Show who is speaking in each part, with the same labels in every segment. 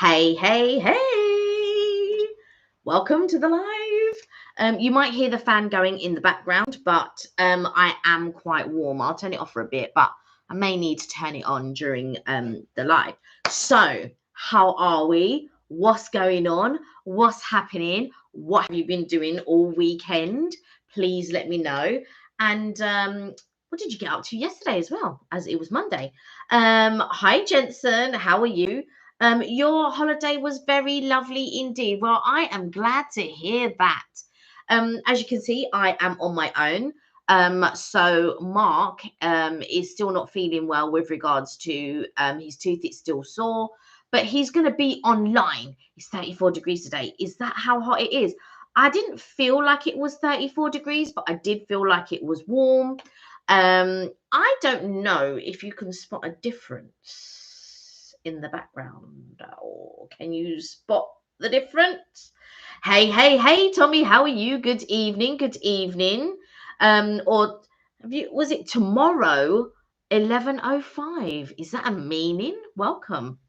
Speaker 1: Hey, hey, hey! Welcome to the live. You might hear the fan going in the background, but I am quite warm. I'll turn it off for a bit, but I may need to turn it on during the live. So, how are we? What's going on? What's happening? What have you been doing all weekend? Please let me know. And what did you get up to yesterday as well, as it was Monday? Hi, Jensen. How are you? Your holiday was very lovely indeed. Well, I am glad to hear that. As you can see, I am on my own. So Mark is still not feeling well with regards to his tooth. It's still sore, but he's going to be online. It's 34 degrees today. Is that how hot it is? I didn't feel like it was 34 degrees, but I did feel like it was warm. I don't know if you can spot a difference in the background, or can you spot the difference? Hey, hey, hey, Tommy, how are you? Good evening, good evening. Or was it tomorrow, 11:05? Is that a meaning? Welcome.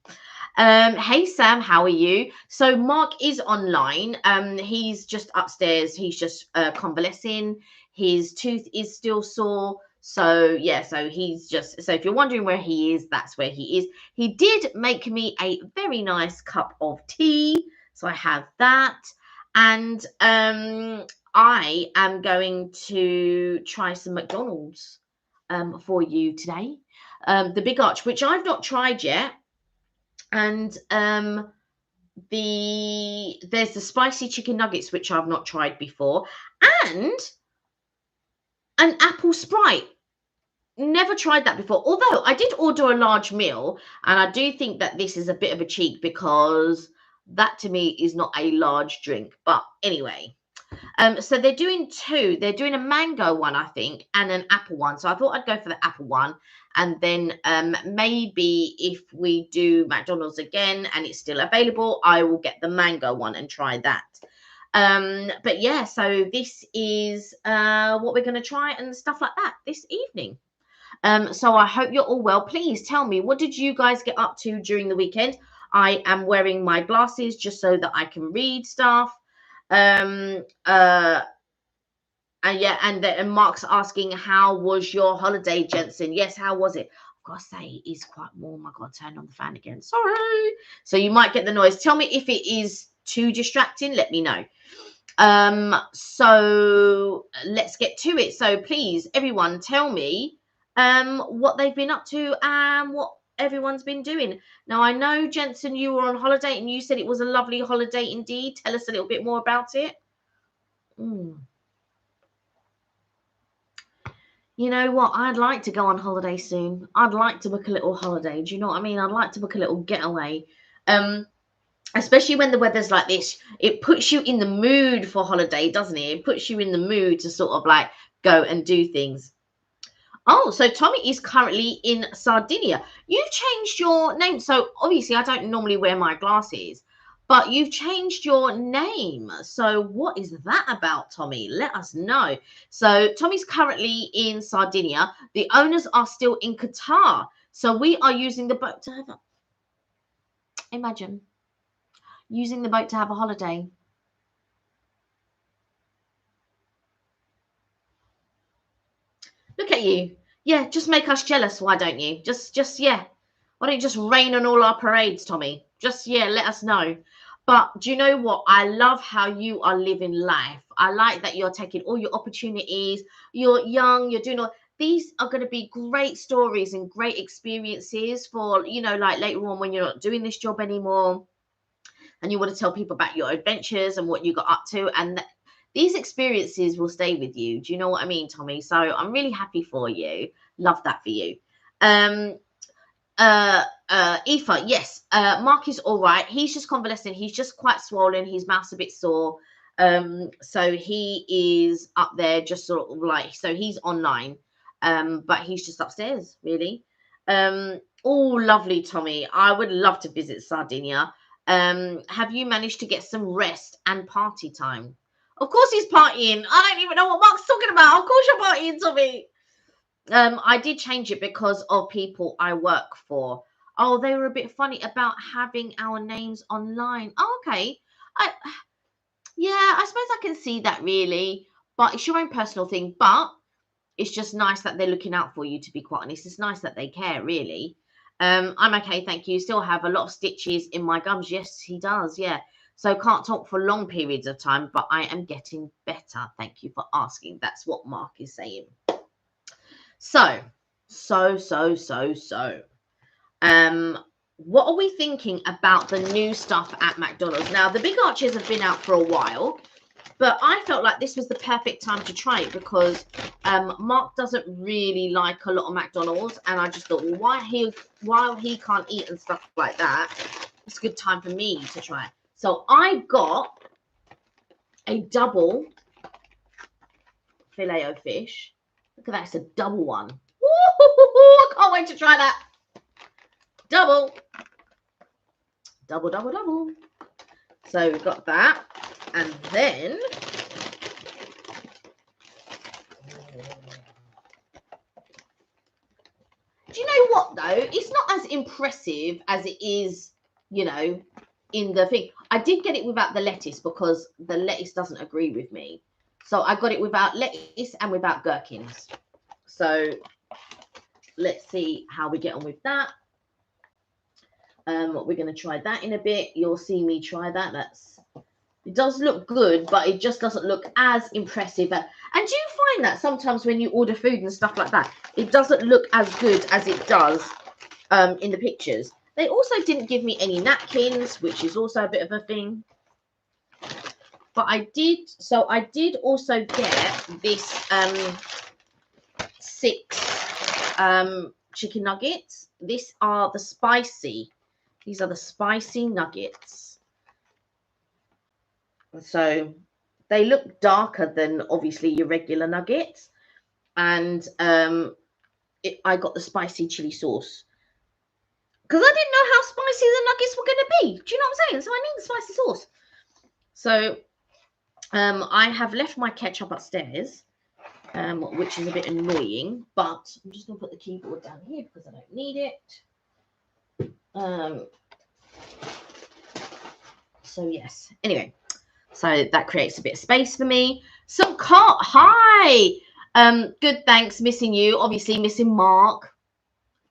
Speaker 1: Hey Sam, how are you? So Mark is online. He's just upstairs. He's just convalescing. His tooth is still sore. So yeah, so he's just, so if you're wondering where he is, that's where he is. He did make me a very nice cup of tea, so I have that. And I am going to try some McDonald's for you today. The Big Arch, which I've not tried yet. And there's the spicy chicken nuggets, which I've not tried before, and an apple Sprite. Never tried that before, although I did order a large meal, and I do think that this is a bit of a cheat because that to me is not a large drink. But anyway, so they're doing two. They're doing a mango one, I think, and an apple one. So I thought I'd go for the apple one. And then maybe if we do McDonald's again and it's still available, I will get the mango one and try that. But yeah, so this is what we're going to try and stuff like that this evening. So I hope you're all well. Please tell me, what did you guys get up to during the weekend? I am wearing my glasses just so that I can read stuff. And yeah, and Mark's asking, how was your holiday, Jensen? Yes, how was it? I've got to say, it is quite warm. I've got to turn on the fan again. Sorry. So you might get the noise. Tell me if it is too distracting. Let me know. So let's get to it. So please, everyone, tell me what they've been up to and what everyone's been doing. Now, I know, Jensen, you were on holiday and you said it was a lovely holiday indeed. Tell us a little bit more about it. You know what? I'd like to go on holiday soon. I'd like to book a little holiday. Do you know what I mean? I'd like to book a little getaway. Especially when the weather's like this, it puts you in the mood for holiday, doesn't it? It puts you in the mood to sort of like go and do things. Oh, so Tommy is currently in Sardinia. You've changed your name. So obviously I don't normally wear my glasses, but you've changed your name. So what is that about, Tommy? Let us know. So Tommy's currently in Sardinia. The owners are still in Qatar. So we are using the boat to have a, imagine, using the boat to have a holiday. Look at you. Yeah, just make us jealous, why don't you? Yeah. Why don't you just rain on all our parades, Tommy? Just, yeah, let us know. But do you know what? I love how you are living life. I like that you're taking all your opportunities. You're young, you're doing all. These are going to be great stories and great experiences for, you know, like later on when you're not doing this job anymore and you want to tell people about your adventures and what you got up to. And these experiences will stay with you. Do you know what I mean, Tommy? So I'm really happy for you. Love that for you. Aoife, yes. Mark is all right. He's just convalescing. He's just quite swollen. His mouth's a bit sore. So he is up there just sort of like, so he's online. But he's just upstairs, really. Oh, lovely, Tommy. I would love to visit Sardinia. Have you managed to get some rest and party time? Of course he's partying. I don't even know what Mark's talking about. Of course you're partying, Tommy. I did change it because of people I work for. Oh, they were a bit funny about having our names online. Oh, okay. Yeah, I suppose I can see that really, but it's your own personal thing. But it's just nice that they're looking out for you, to be quite honest. It's nice that they care, really. I'm okay, thank you. Still have a lot of stitches in my gums. Yes, he does, yeah. So can't talk for long periods of time, but I am getting better. Thank you for asking. That's what Mark is saying. So. What are we thinking about the new stuff at McDonald's? Now, the big arches have been out for a while, but I felt like this was the perfect time to try it because Mark doesn't really like a lot of McDonald's, and I just thought, well, while he can't eat and stuff like that, it's a good time for me to try it. So I got a double Filet-O-Fish. Look at that, it's a double one. Woo-hoo-hoo-hoo, I can't wait to try that. Double. So we've got that, and then do you know what though? It's not as impressive as it is, you know, in the thing. I did get it without the lettuce because the lettuce doesn't agree with me. So I got it without lettuce and without gherkins. So let's see how we get on with that. We're going to try that in a bit. You'll see me try that. It does look good, but it just doesn't look as impressive. And do you find that sometimes when you order food and stuff like that, it doesn't look as good as it does in the pictures? They also didn't give me any napkins, which is also a bit of a thing. But I did also get this 6 chicken nuggets. These are the spicy nuggets. So they look darker than obviously your regular nuggets, and I got the spicy chili sauce because I didn't know how spicy the nuggets were going to be. Do you know what I'm saying? So I need the spicy sauce. So I have left my ketchup upstairs, which is a bit annoying, but I'm just going to put the keyboard down here because I don't need it. So yes, anyway, so that creates a bit of space for me. So hi, good, thanks. Missing you, obviously missing Mark.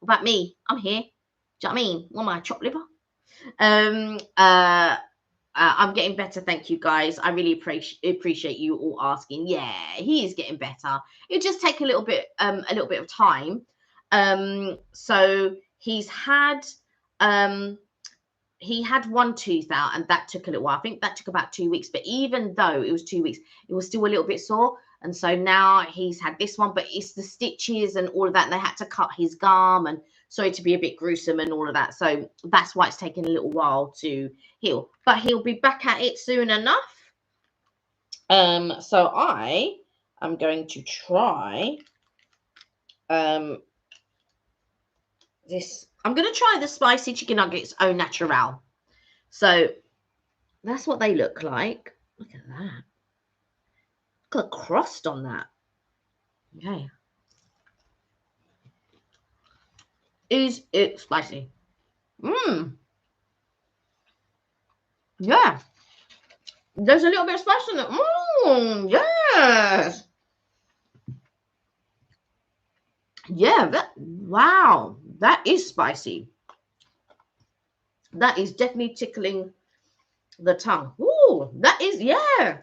Speaker 1: What about me? I'm here. Do you know what I mean? What am I, chopped liver? I'm getting better, thank you guys. I really appreciate you all asking. Yeah, he is getting better. It'll just take a little bit of time. So he had one tooth out, and that took a little while. I think that took about 2 weeks, but even though it was 2 weeks, it was still a little bit sore. And so now he's had this one, but it's the stitches and all of that, and they had to cut his gum, and sorry to be a bit gruesome and all of that. So that's why it's taking a little while to heal, but he'll be back at it soon enough. So I am going to try this. I'm going to try the spicy chicken nuggets au naturel. So that's what they look like. Look at that. Look at the crust on that. Okay. Is it spicy? Yeah. There's a little bit of spice in it. Yes. Yeah, wow, that is spicy. That is definitely tickling the tongue. Ooh, that is, yeah.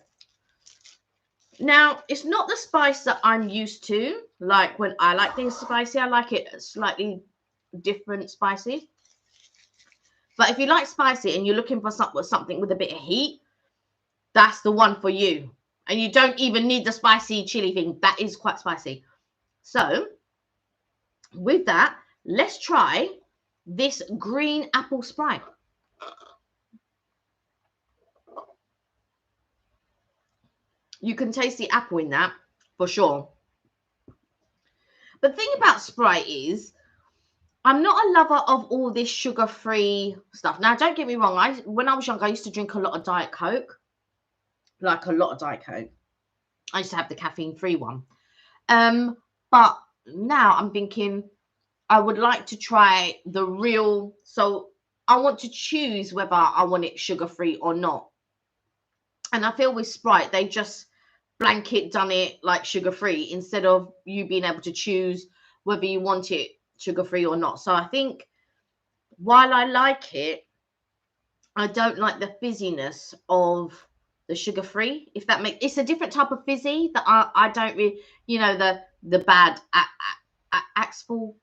Speaker 1: Now, it's not the spice that I'm used to. Like when I like things spicy, I like it slightly different spicy. But if you like spicy and you're looking for something with a bit of heat, that's the one for you. And you don't even need the spicy chili thing. That is quite spicy. So, with that, let's try this green apple Sprite. You can taste the apple in that for sure. But the thing about Sprite is, I'm not a lover of all this sugar-free stuff. Now, don't get me wrong. When I was young, I used to drink a lot of Diet Coke. Like a lot of Diet Coke. I used to have the caffeine-free one. But now I'm thinking, I would like to try the real. So I want to choose whether I want it sugar-free or not. And I feel with Sprite, they just blanket done it like sugar-free instead of you being able to choose whether you want it sugar-free or not. So I think while I like it, I don't like the fizziness of the sugar-free. If that makes, it's a different type of fizzy that I don't really, the bad axle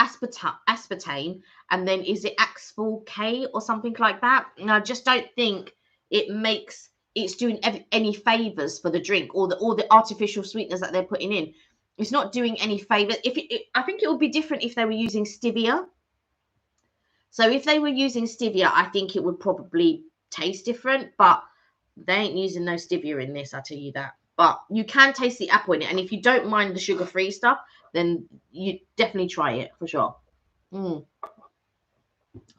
Speaker 1: aspartame, and then is it Axel K or something like that? And I just don't think it's doing any favors for the drink, or the artificial sweeteners that they're putting in. It's not doing any favors. I think it would be different if they were using stevia. So if they were using stevia, I think it would probably taste different, but they ain't using no stevia in this, I tell you that. But you can taste the apple in it, and if you don't mind the sugar-free stuff, then you definitely try it for sure.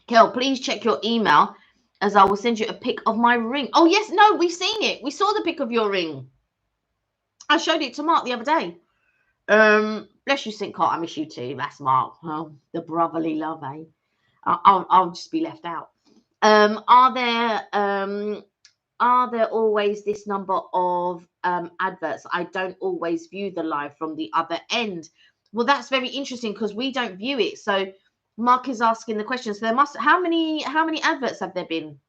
Speaker 1: Kel, please check your email, as I will send you a pic of my ring. Oh yes, no, we've seen it. We saw the pic of your ring. I showed it to Mark the other day. Bless you, Sincott. I miss you too. That's Mark. Oh, the brotherly love, eh? I'll just be left out. Are there always this number of adverts? I don't always view the live from the other end. Well, that's very interesting because we don't view it. So Mark is asking the question. So how many adverts have there been?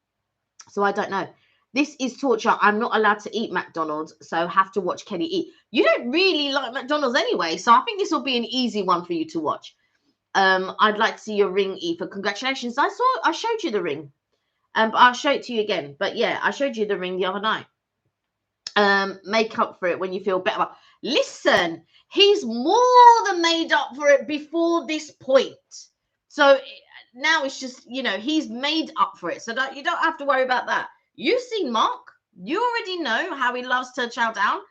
Speaker 1: So I don't know. This is torture. I'm not allowed to eat McDonald's, so have to watch Kelly eat. You don't really like McDonald's anyway, so I think this will be an easy one for you to watch. I'd like to see your ring, Aoife. Congratulations. I showed you the ring. But I'll show it to you again. But yeah, I showed you the ring the other night. Make up for it when you feel better. Listen, he's more than made up for it before this point. So now it's just, he's made up for it. So you don't have to worry about that. You've seen Mark. You already know how he loves to chow down.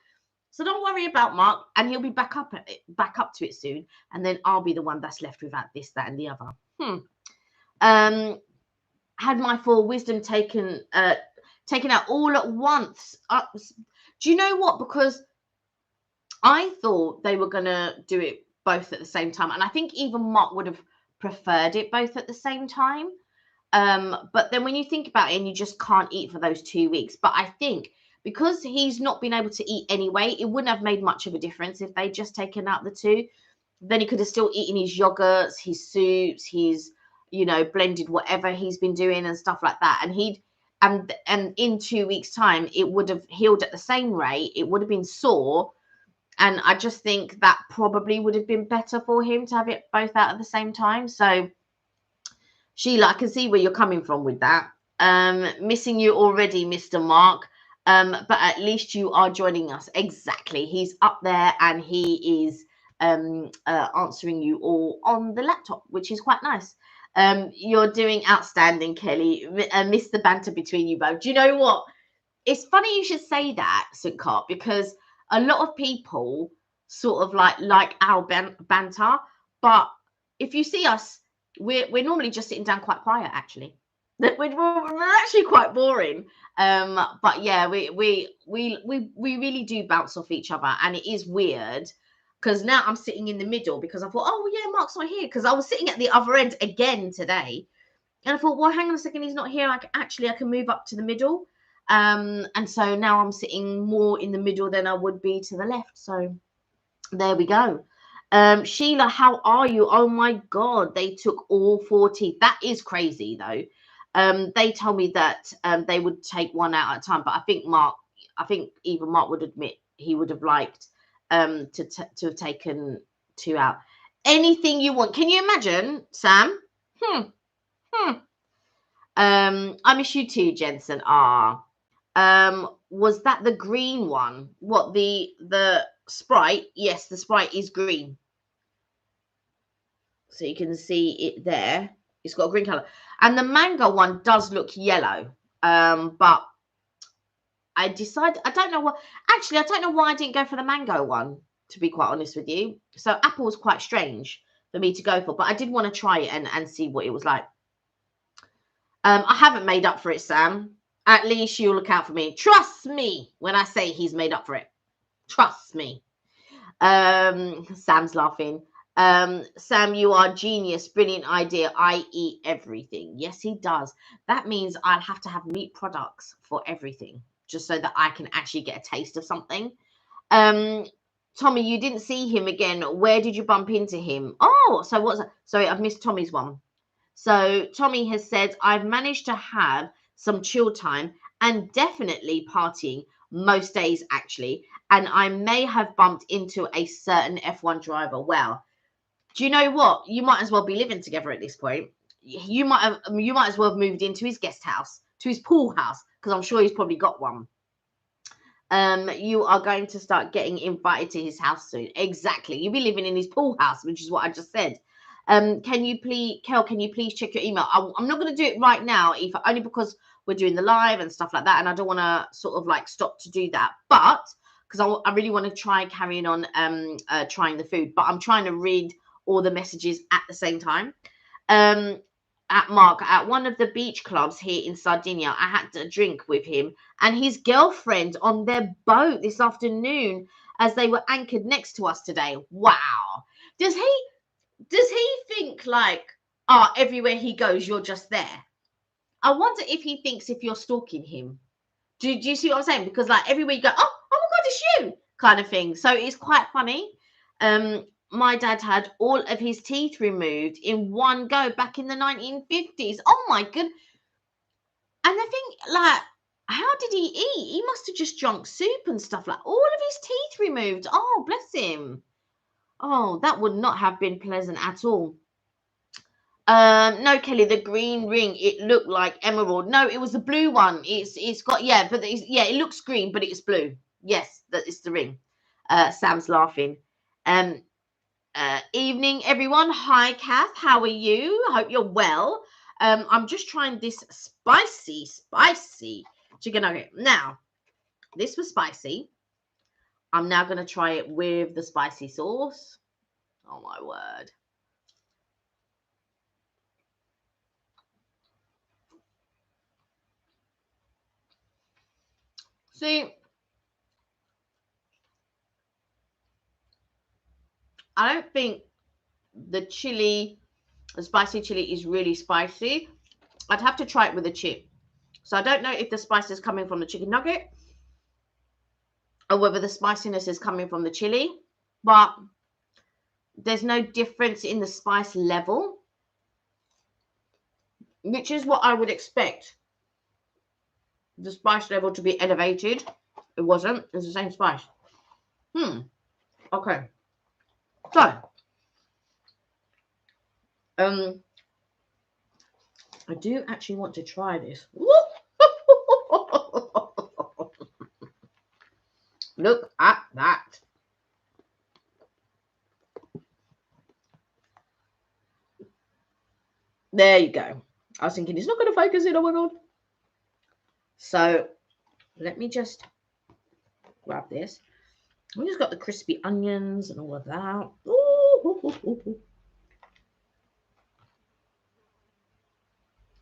Speaker 1: So don't worry about Mark, and he'll be back up to it soon. And then I'll be the one that's left without this, that, and the other. Had my full wisdom taken out all at once. Do you know what? Because I thought they were going to do it both at the same time. And I think even Mark would have preferred it both at the same time. But then when you think about it, and you just can't eat for those 2 weeks. But I think because he's not been able to eat anyway, it wouldn't have made much of a difference if they'd just taken out the 2. Then he could have still eaten his yogurts, his soups, his, blended whatever he's been doing and stuff like that. And in 2 weeks' time, it would have healed at the same rate. It would have been sore. And I just think that probably would have been better for him to have it both out at the same time. So, Sheila, I can see where you're coming from with that. Missing you already, Mr. Mark. But at least you are joining us. Exactly. He's up there and he is answering you all on the laptop, which is quite nice. You're doing outstanding, Kelly. Miss the banter between you both. Do you know what? It's funny you should say that, Sincott, because a lot of people sort of like our banter. But if you see us, we're normally just sitting down quite quiet, actually. We're actually quite boring. But yeah, we really do bounce off each other, and it is weird because now I'm sitting in the middle because I thought, oh yeah, Mark's not here, because I was sitting at the other end again today, and I thought, well, hang on a second, he's not here. I can move up to the middle, and so now I'm sitting more in the middle than I would be to the left. So there we go. Sheila, how are you? Oh my God, they took all 4 teeth. That is crazy though. They told me that they would take 1 out at a time, but I think even Mark would admit he would have liked to have taken 2 out. Anything you want. Can you imagine, Sam? I miss you too, Jensen. Was that the green one? What, the Sprite? Yes, the Sprite is green. So you can see it there. It's got a green color. And the mango one does look yellow. But I decided, I don't know why I didn't go for the mango one, to be quite honest with you. So apple was quite strange for me to go for, but I did want to try it and see what it was like. I haven't made up for it, Sam. At least you'll look out for me. Trust me when I say he's made up for it. Trust me. Sam's laughing. Sam, you are genius. Brilliant idea. I eat everything. Yes, he does. That means I'll have to have meat products for everything, just so that I can actually get a taste of something. Tommy, you didn't see him again. Where did you bump into him? Oh, so what's that? Sorry, I've missed Tommy's one. So Tommy has said, I've managed to have some chill time and definitely partying most days, actually. And I may have bumped into a certain F1 driver. Well, do you know what? You might as well be living together at this point. You might as well have moved into his guest house, to his pool house, because I'm sure he's probably got one. You are going to start getting invited to his house soon. Exactly. You'll be living in his pool house, which is what I just said. Can you please check your email? I'm not going to do it right now, Eva, only because we're doing the live and stuff like that, and I don't want to sort of like stop to do that. But because I really want to try carrying on trying the food, but I'm trying to read all the messages at the same time. At Mark, at one of the beach clubs here in Sardinia, I had a drink with him and his girlfriend on their boat this afternoon as they were anchored next to us today. Wow. Does he think like, oh, everywhere he goes, you're just there? I wonder if he thinks if you're stalking him. Do you see what I'm saying? Because like everywhere you go, oh my God, it's you kind of thing. So it's quite funny. My dad had all of his teeth removed in one go back in the 1950s. Oh my good. And the thing, like, how did he eat? He must have just drunk soup and stuff, like all of his teeth removed. Oh, bless him. Oh, that would not have been pleasant at all. No, Kelly, the green ring, it looked like emerald. No, it was the blue one. It's got, yeah, but it looks green, but it's blue. Yes, that is the ring. Sam's laughing. Evening, everyone. Hi, Kath. How are you? I hope you're well. I'm just trying this spicy chicken nugget. Now, this was spicy. I'm now going to try it with the spicy sauce. Oh, my word. See, I don't think the spicy chili is really spicy. I'd have to try it with a chip. So I don't know if the spice is coming from the chicken nugget or whether the spiciness is coming from the chili, but there's no difference in the spice level, which is what I would expect the spice level to be elevated. It wasn't. It's the same spice. Okay. So, I do actually want to try this. Look at that. There you go. I was thinking it's not going to focus in. Oh my God. So let me just grab this. We just got the crispy onions and all of that. Ooh.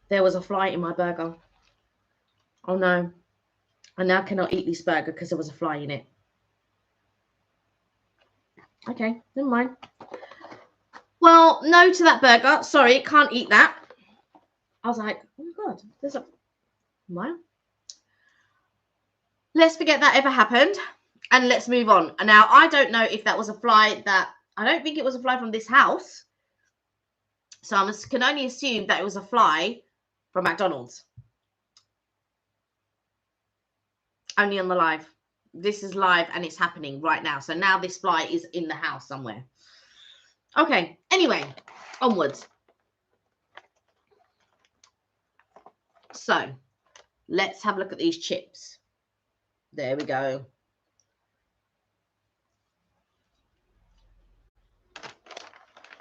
Speaker 1: There was a fly in my burger. Oh no. I now cannot eat this burger because there was a fly in it. Okay, never mind. Well, no to that burger. Sorry, can't eat that. I was like, oh my God, there's a... Well, let's forget that ever happened and let's move on. And now, I don't know if that was a fly that... I don't think it was a fly from this house. So I can only assume that it was a fly from McDonald's. Only on the live. This is live and it's happening right now. So now this fly is in the house somewhere. Okay, anyway, onwards. So let's have a look at these chips. There we go.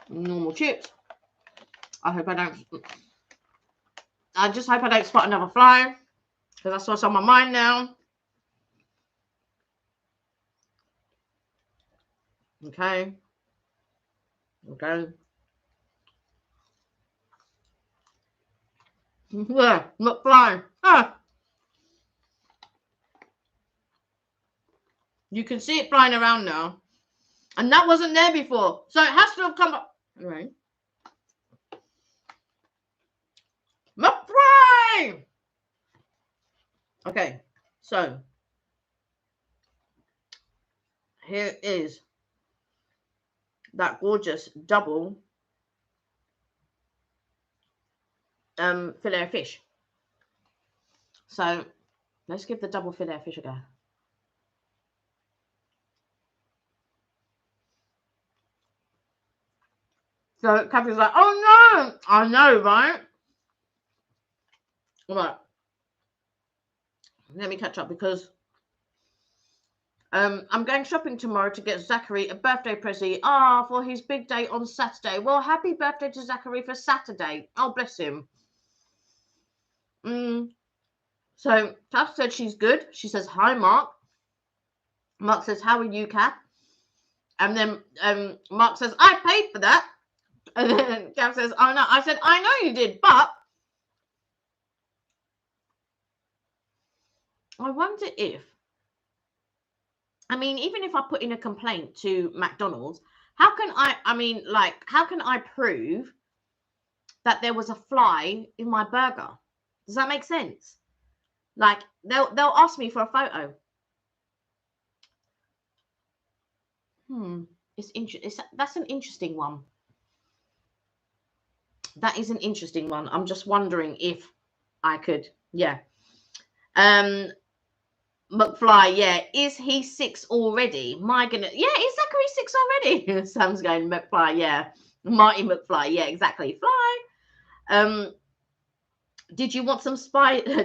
Speaker 1: Normal chips. I just hope I don't spot another fly, because that's what's on my mind now. Okay. Yeah, not flying. Ah. You can see it flying around now. And that wasn't there before. So it has to have come up. Anyway. McFly! Okay, so here is that gorgeous double fillet of fish. So let's give the double fillet of fish a go. So Kathy's like, oh no, I know, right? Right. Let me catch up because I'm going shopping tomorrow to get Zachary a birthday present. For his big day on Saturday. Well, happy birthday to Zachary for Saturday. Oh, bless him. So Taff said she's good. She says, hi, Mark. Mark says, how are you, Kath? And then Mark says, I paid for that. And then Kath says, oh, no. I said, I know you did, but I wonder if, I mean, even if I put in a complaint to McDonald's, how can I prove that there was a fly in my burger? Does that make sense? Like, they'll ask me for a photo. That's an interesting one. That is an interesting one. I'm just wondering if I could, yeah. McFly, yeah. Is he 6 already? My goodness. Yeah, is Zachary 6 already? Sam's going, McFly, yeah. Marty McFly, yeah, exactly. Fly. Did you want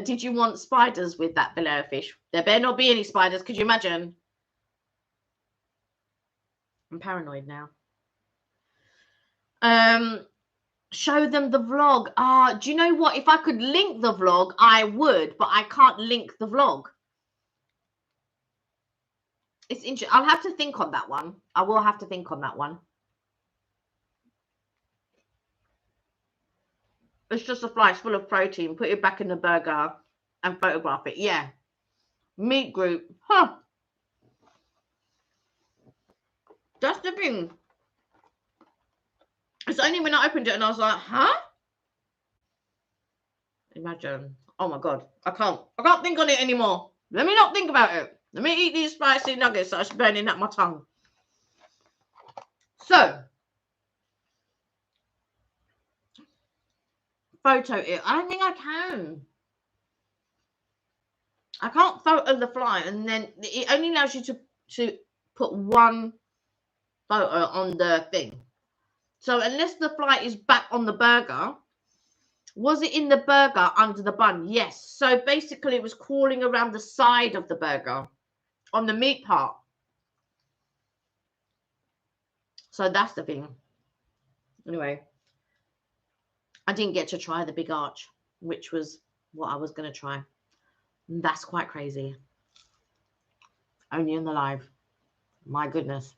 Speaker 1: did you want spiders with that fillet of fish? There better not be any spiders. Could you imagine? I'm paranoid now. Show them the vlog. Do you know what? If I could link the vlog, I would, but I can't link the vlog. It's interesting. I'll have to think on that one. I will have to think on that one. It's just a fly. It's full of protein. Put it back in the burger and photograph it. Yeah. Meat group. Huh. That's the thing. It's only when I opened it and I was like, huh? Imagine. Oh my God. I can't think on it anymore. Let me not think about it. Let me eat these spicy nuggets that are burning at my tongue. So, photo it. I don't think I can. I can't photo the fly, and then it only allows you to put one photo on the thing. So unless the fly is back on the burger, was it in the burger under the bun? Yes. So basically it was crawling around the side of the burger on the meat part. So that's the thing. Anyway, I didn't get to try the big arch, which was what I was going to try. That's quite crazy. Only in the live. My goodness.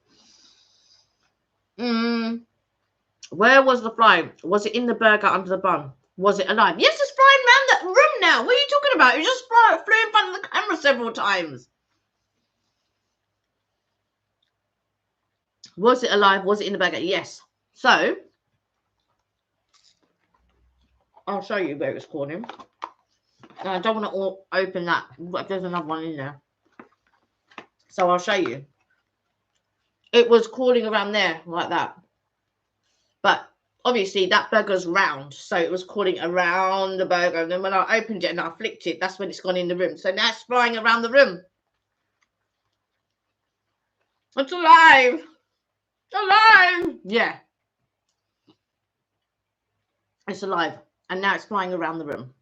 Speaker 1: Where was the fly? Was it in the burger under the bun? Was it alive? Yes, it's flying around that room now. What are you talking about? It just flew in front of the camera several times. Was it alive? Was it in the burger? Yes. So, I'll show you where it's crawling. I don't want to open that, but there's another one in there. So I'll show you. It was crawling around there like that. But obviously that burger's round, so it was crawling around the burger. And then when I opened it and I flicked it, that's when it's gone in the room. So now it's flying around the room. It's alive. It's alive. Yeah. It's alive. And now it's flying around the room.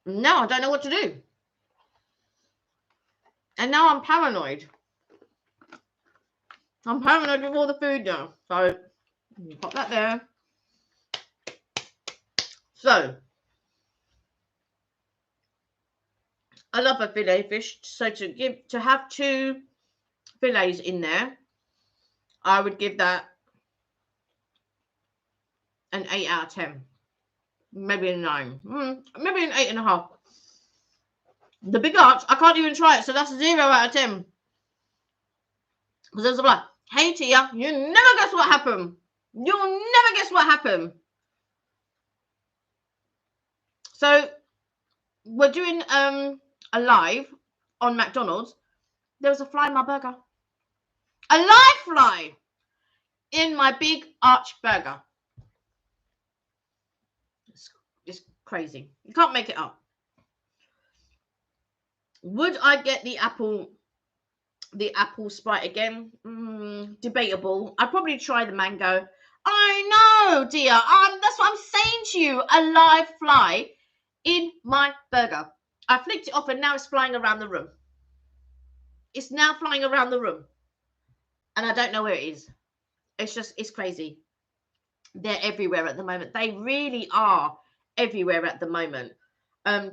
Speaker 1: Now I don't know what to do. And now I'm paranoid. I'm paranoid with all the food now. So, pop that there. So, I love a fillet fish. So to have 2 fillets in there, I would give that an 8 out of 10. Maybe a 9. Maybe an 8.5. The big arch, I can't even try it. So that's a 0 out of 10. Because there's a like, hey Tia, you never guess what happened. You'll never guess what happened. So we're doing a live on McDonald's. There was a fly in my burger. A live fly in my big arch burger. It's crazy. You can't make it up. Would I get the apple Sprite again? Debatable. I'd probably try the mango. I know, dear. That's what I'm saying to you. A live fly in my burger. I flicked it off and now it's flying around the room. It's now flying around the room. And I don't know where it is. It's crazy. They're everywhere at the moment. They really are everywhere at the moment.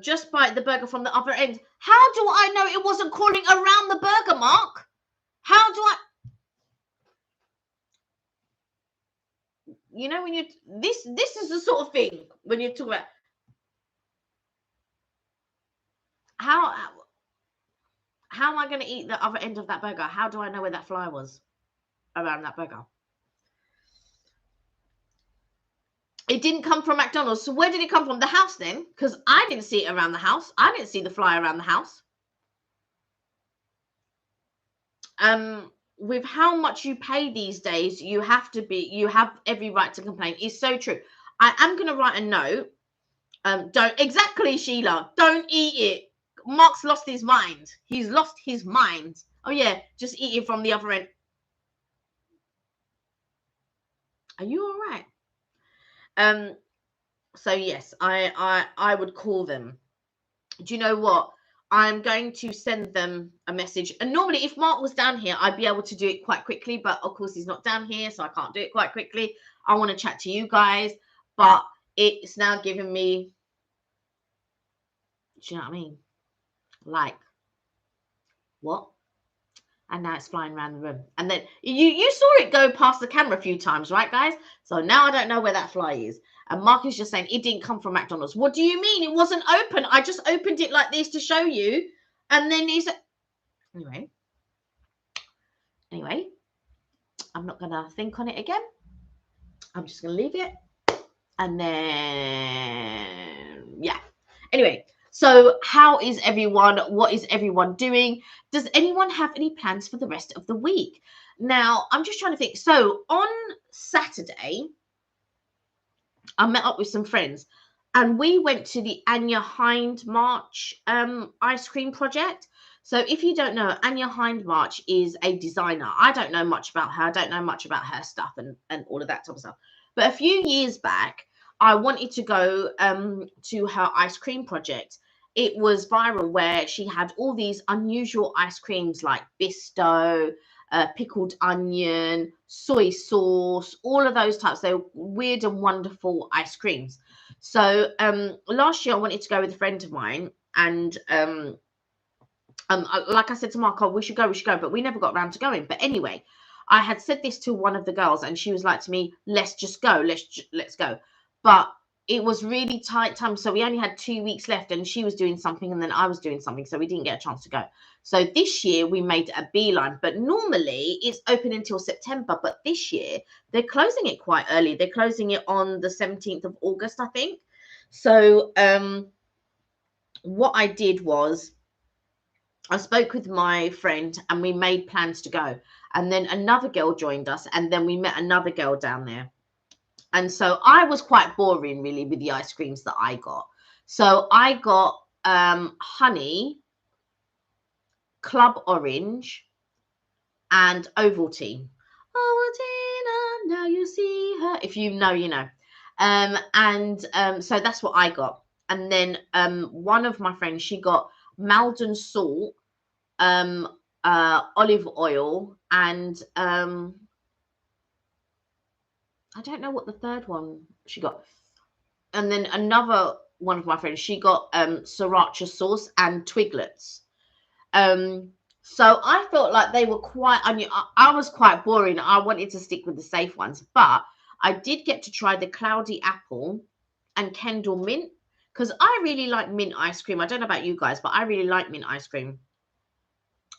Speaker 1: Just bite the burger from the other end. How do I know it wasn't crawling around the burger, Mark? How do I? You know, when you this is the sort of thing when you talk about how am I going to eat the other end of that burger? How do I know where that fly was around that burger? It didn't come from McDonald's. So where did it come from? The house then? Because I didn't see it around the house. I didn't see the fly around the house. With how much you pay these days, you have every right to complain. It's so true. I am going to write a note. Don't exactly, Sheila. Don't eat it. Mark's lost his mind. He's lost his mind. Oh yeah, just eat it from the other end. Are you all right? So yes, I would call them. Do you know what? I'm going to send them a message. And normally if Mark was down here, I'd be able to do it quite quickly. But of course, he's not down here, so I can't do it quite quickly. I want to chat to you guys. But it's now giving me, do you know what I mean? Like, what? And now it's flying around the room. And then you saw it go past the camera a few times, right, guys? So now I don't know where that fly is. And Mark is just saying it didn't come from McDonald's. What do you mean? It wasn't open. I just opened it like this to show you. And then he said, anyway, I'm not going to think on it again. I'm just going to leave it. And then, yeah. Anyway, so how is everyone? What is everyone doing? Does anyone have any plans for the rest of the week? Now, I'm just trying to think. So on Saturday, I met up with some friends and we went to the Anya Hindmarch ice cream project. So if you don't know, Anya Hindmarch is a designer. I don't know much about her. I don't know much about her stuff and all of that type of stuff. But a few years back, I wanted to go to her ice cream project. It was viral where she had all these unusual ice creams like Bisto, pickled onion, soy sauce, all of those types. They're weird and wonderful ice creams. So last year I wanted to go with a friend of mine and like I said to Mark, oh, we should go, but we never got around to going. But anyway, I had said this to one of the girls and she was like to me, let's just go, let's go. But it was really tight time. So we only had 2 weeks left and she was doing something and then I was doing something. So we didn't get a chance to go. So this year we made a beeline, but normally it's open until September. But this year they're closing it quite early. They're closing it on the 17th of August, I think. So what I did was I spoke with my friend and we made plans to go. And then another girl joined us and then we met another girl down there. And so I was quite boring, really, with the ice creams that I got. So I got honey, club orange, and Ovaltine. Ovaltine, now you see her. If you know, you know. So that's what I got. And then one of my friends, she got Maldon salt, olive oil, and I don't know what the third one she got. And then another one of my friends, she got sriracha sauce and twiglets. So I felt like they were quite, I mean, I was quite boring. I wanted to stick with the safe ones, but I did get to try the cloudy apple and Kendall mint because I really like mint ice cream. I don't know about you guys, but I really like mint ice cream.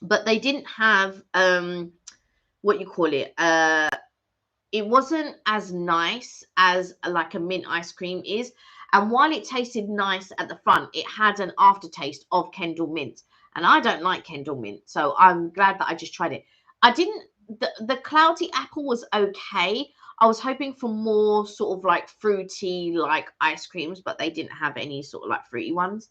Speaker 1: But they didn't have what you call it, it wasn't as nice as like a mint ice cream is. And while it tasted nice at the front, it had an aftertaste of Kendall mint. And I don't like Kendall mint, so I'm glad that I just tried it. I didn't, the cloudy apple was okay. I was hoping for more sort of like fruity like ice creams, but they didn't have any sort of like fruity ones.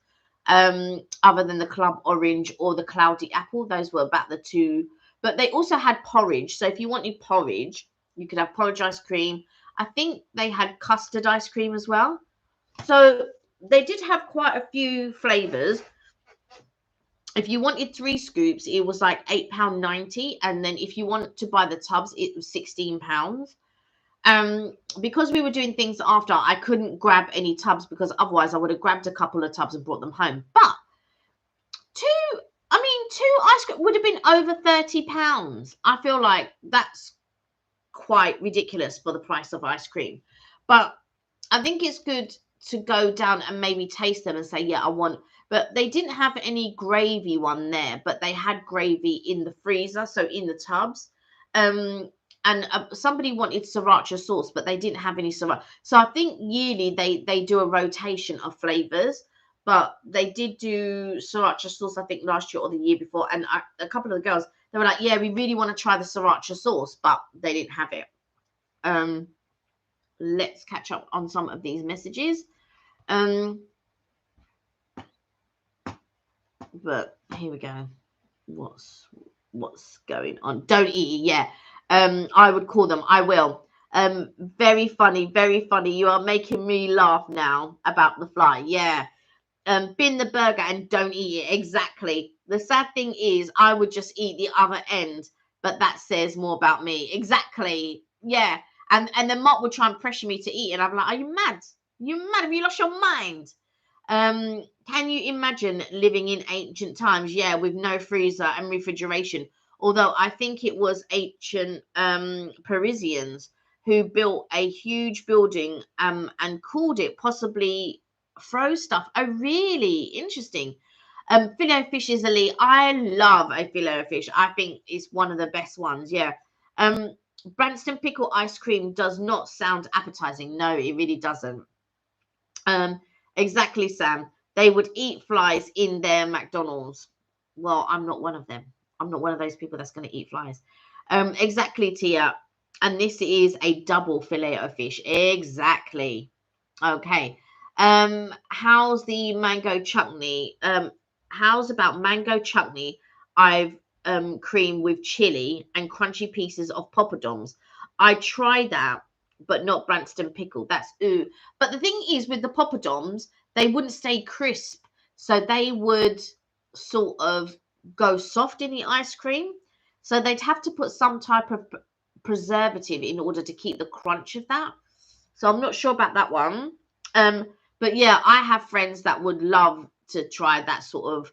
Speaker 1: Other than the club orange or the cloudy apple. Those were about the two. But they also had porridge. So if you wanted porridge, you could have porridge ice cream. I think they had custard ice cream as well. So they did have quite a few flavors. If you wanted 3 scoops, it was like £8.90. And then if you want to buy the tubs, it was £16. Because we were doing things after, I couldn't grab any tubs because otherwise I would have grabbed a couple of tubs and brought them home. But two ice cream would have been over £30. I feel like that's quite ridiculous for the price of ice cream. But I think it's good to go down and maybe taste them and say, yeah, I want. But they didn't have any gravy one there, but they had gravy in the freezer, so in the tubs. And somebody wanted sriracha sauce, but they didn't have any sriracha. So I think yearly they do a rotation of flavors, but they did do sriracha sauce, I think last year or the year before. And a couple of the girls, they were like, yeah, we really want to try the sriracha sauce, but they didn't have it. Let's catch up on some of these messages. But here we go. What's going on? Don't eat it. Yeah. I would call them. I will. Very funny, very funny. You are making me laugh now about the fly. Yeah. Bin the burger and don't eat it. Exactly. The sad thing is I would just eat the other end, but that says more about me. Exactly. Yeah. And then Mark would try and pressure me to eat, and I'm like, are you mad? You mad? Have you lost your mind? Can you imagine living in ancient times? Yeah, with no freezer and refrigeration. Although I think it was ancient Parisians who built a huge building and called it possibly throw stuff. Oh, really interesting. Filet o fish is elite. I love a filet o fish. I think it's one of the best ones. Yeah. Branston pickle ice cream does not sound appetizing. No, it really doesn't. Exactly, Sam. They would eat flies in their McDonald's. Well, I'm not one of them. I'm not one of those people that's going to eat flies. Exactly, Tia. And this is a double filet of fish. Exactly. Okay. How's the mango chutney? How's about mango chutney? I've cream with chili and crunchy pieces of poppadoms. I tried that, but not Branston pickle. That's ooh. But the thing is, with the poppadoms, they wouldn't stay crisp, so they would sort of go soft in the ice cream. So they'd have to put some type of preservative in order to keep the crunch of that. So I'm not sure about that one. But yeah, I have friends that would love to try that sort of,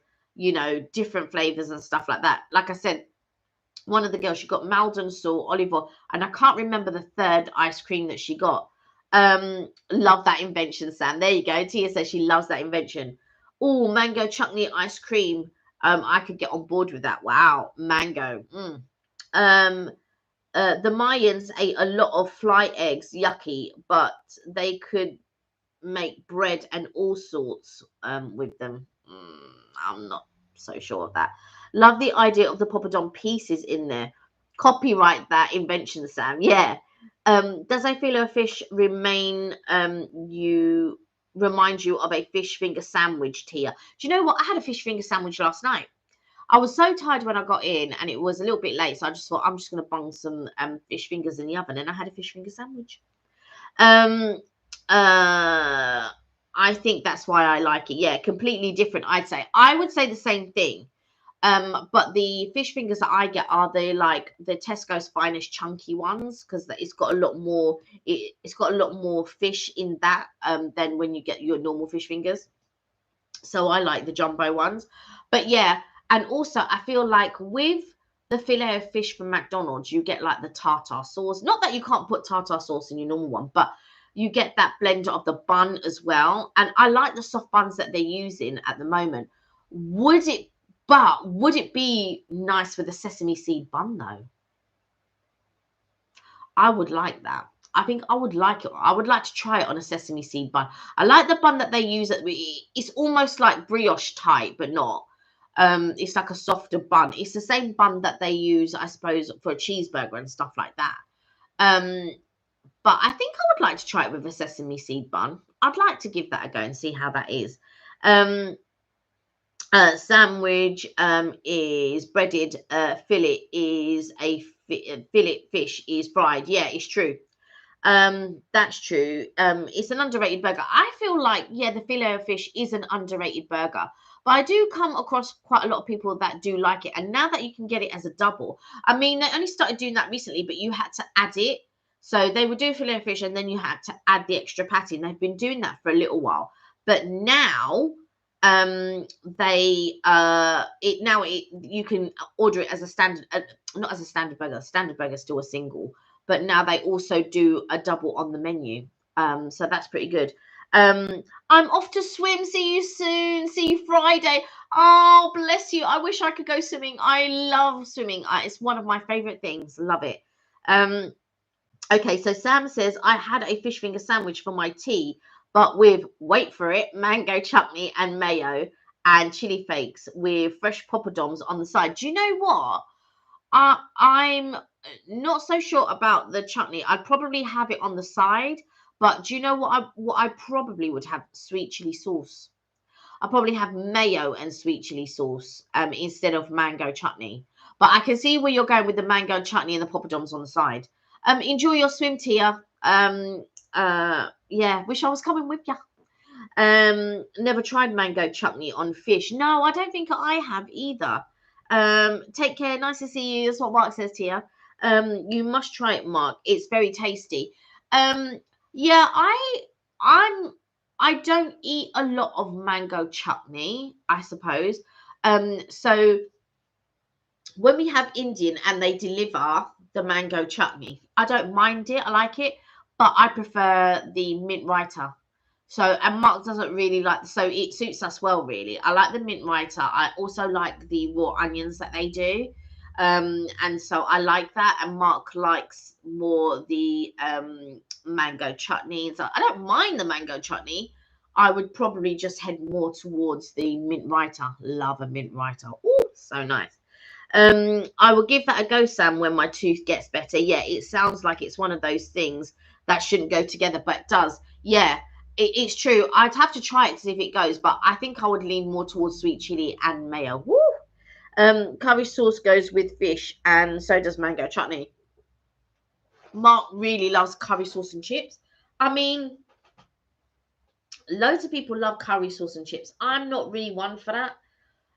Speaker 1: different flavors and stuff like that. Like I said, one of the girls, she got Maldon salt, olive oil, and I can't remember the third ice cream that she got. Love that invention, Sam. There you go. Tia says she loves that invention. Oh, mango chutney ice cream. I could get on board with that. Wow, mango. The Mayans ate a lot of fly eggs, yucky, but they could make bread and all sorts with them. I'm not so sure of that. Love the idea of the poppadom pieces in there. Copyright that invention, Sam. Yeah. Does a filet of fish remind you of a fish finger sandwich, Tia? Do you know what? I had a fish finger sandwich last night. I was so tired when I got in, and it was a little bit late, so I just thought I'm just going to bung some fish fingers in the oven, and I had a fish finger sandwich. I think that's why I like it. Yeah, completely different, I'd say. I would say the same thing. But the fish fingers that I get are the Tesco's Finest chunky ones, because it's got a lot more. It's got a lot more fish in that than when you get your normal fish fingers. So I like the jumbo ones. But yeah, and also I feel like with the filet of fish from McDonald's, you get like the tartar sauce. Not that you can't put tartar sauce in your normal one, but you get that blend of the bun as well. And I like the soft buns that they're using at the moment. Would it be nice with a sesame seed bun though? I would like that. I think I would like it. I would like to try it on a sesame seed bun. I like the bun that they use. It's almost like brioche type, but not. It's like a softer bun. It's the same bun that they use, I suppose, for a cheeseburger and stuff like that. But I think I would like to try it with a sesame seed bun. I'd like to give that a go and see how that is. Sandwich is breaded. Fillet is fillet fish is fried. Yeah, it's true. That's true. It's an underrated burger. I feel like, yeah, the filet of fish is an underrated burger. But I do come across quite a lot of people that do like it. And now that you can get it as a double, I mean, they only started doing that recently, but you had to add it. So they would do filet of fish and then you had to add the extra patty. And they've been doing that for a little while. But now you can order it as a standard, not as a standard burger. Standard burger is still a single, but now they also do a double on the menu. So that's pretty good. I'm off to swim. See you soon. See you Friday. Oh, bless you. I wish I could go swimming. I love swimming. It's one of my favorite things. Love it. Okay, so Sam says, I had a fish finger sandwich for my tea, but with, wait for it, mango chutney and mayo and chili flakes with fresh poppadoms on the side. Do you know what? I'm not so sure about the chutney. I'd probably have it on the side, but do you know what I probably would have? Sweet chili sauce. I probably have mayo and sweet chili sauce instead of mango chutney. But I can see where you're going with the mango chutney and the poppadoms on the side. Enjoy your swim, Tia. Yeah, wish I was coming with you. Never tried mango chutney on fish. No, I don't think I have either. Take care. Nice to see you. That's what Mark says, Tia. You must try it, Mark. It's very tasty. Yeah, I don't eat a lot of mango chutney, I suppose. So when we have Indian and they deliver the mango chutney, I don't mind it. I like it, but I prefer the mint raita. So, and Mark doesn't really like, so it suits us well, really. I like the mint raita. I also like the raw onions that they do. And so I like that. And Mark likes more the mango chutney. So I don't mind the mango chutney. I would probably just head more towards the mint raita. Love a mint raita. Oh, so nice. I will give that a go, Sam, when my tooth gets better. Yeah, it sounds like it's one of those things that shouldn't go together, but it does. Yeah, it's true. I'd have to try it to see if it goes, but I think I would lean more towards sweet chili and mayo. Woo! Curry sauce goes with fish, and so does mango chutney. Mark really loves curry sauce and chips. I mean, loads of people love curry sauce and chips. I'm not really one for that.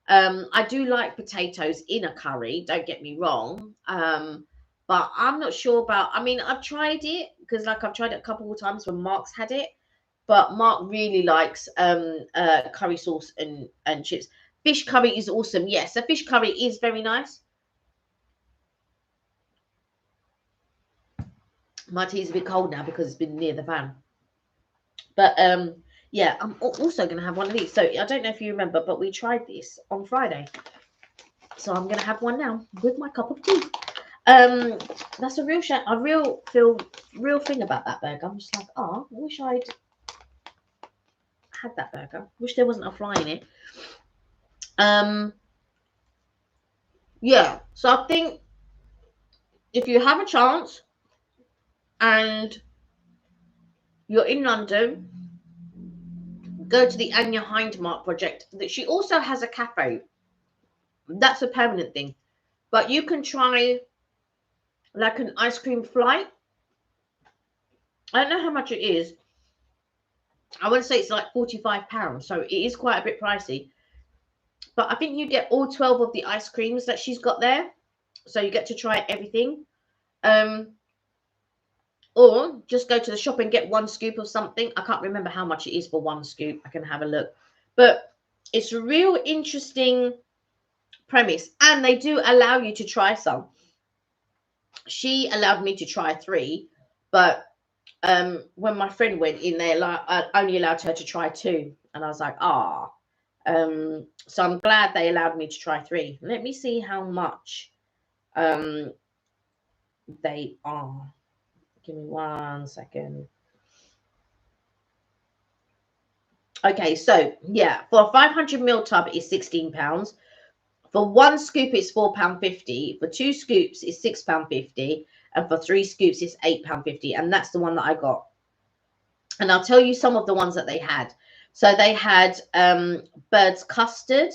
Speaker 1: I do like potatoes in a curry, don't get me wrong. But I'm not sure about, I mean, I've tried it because like I've tried it a couple of times when Mark's had it, but Mark really likes curry sauce and chips. Fish curry is awesome. Yes, a fish curry is very nice. My tea's a bit cold now because it's been near the fan. But yeah, I'm also going to have one of these. So I don't know if you remember, but we tried this on Friday. So I'm going to have one now with my cup of tea. That's a real shame. I feel real thing about that burger. I'm just like, oh, I wish I'd had that burger. Wish there wasn't a fly in it. Yeah. So I think if you have a chance and you're in London, go to the Anya Hindmark project. That she also has a cafe. That's a permanent thing. But you can try like an ice cream flight. I don't know how much it is. I want to say it's like £45, so it is quite a bit pricey. But I think you get all 12 of the ice creams that she's got there. So you get to try everything. Or just go to the shop and get one scoop of something. I can't remember how much it is for one scoop. I can have a look. But it's a real interesting premise. And they do allow you to try some. She allowed me to try 3. But when my friend went in there, I only allowed her to try 2. And I was like, ah. So I'm glad they allowed me to try 3. Let me see how much they are. Give me 1 second. Okay, so yeah, for a 500ml tub is £16. For 1 scoop, it's £4.50. For 2 scoops, it's £6.50. And for 3 scoops, it's £8.50. And that's the one that I got. And I'll tell you some of the ones that they had. So they had bird's custard,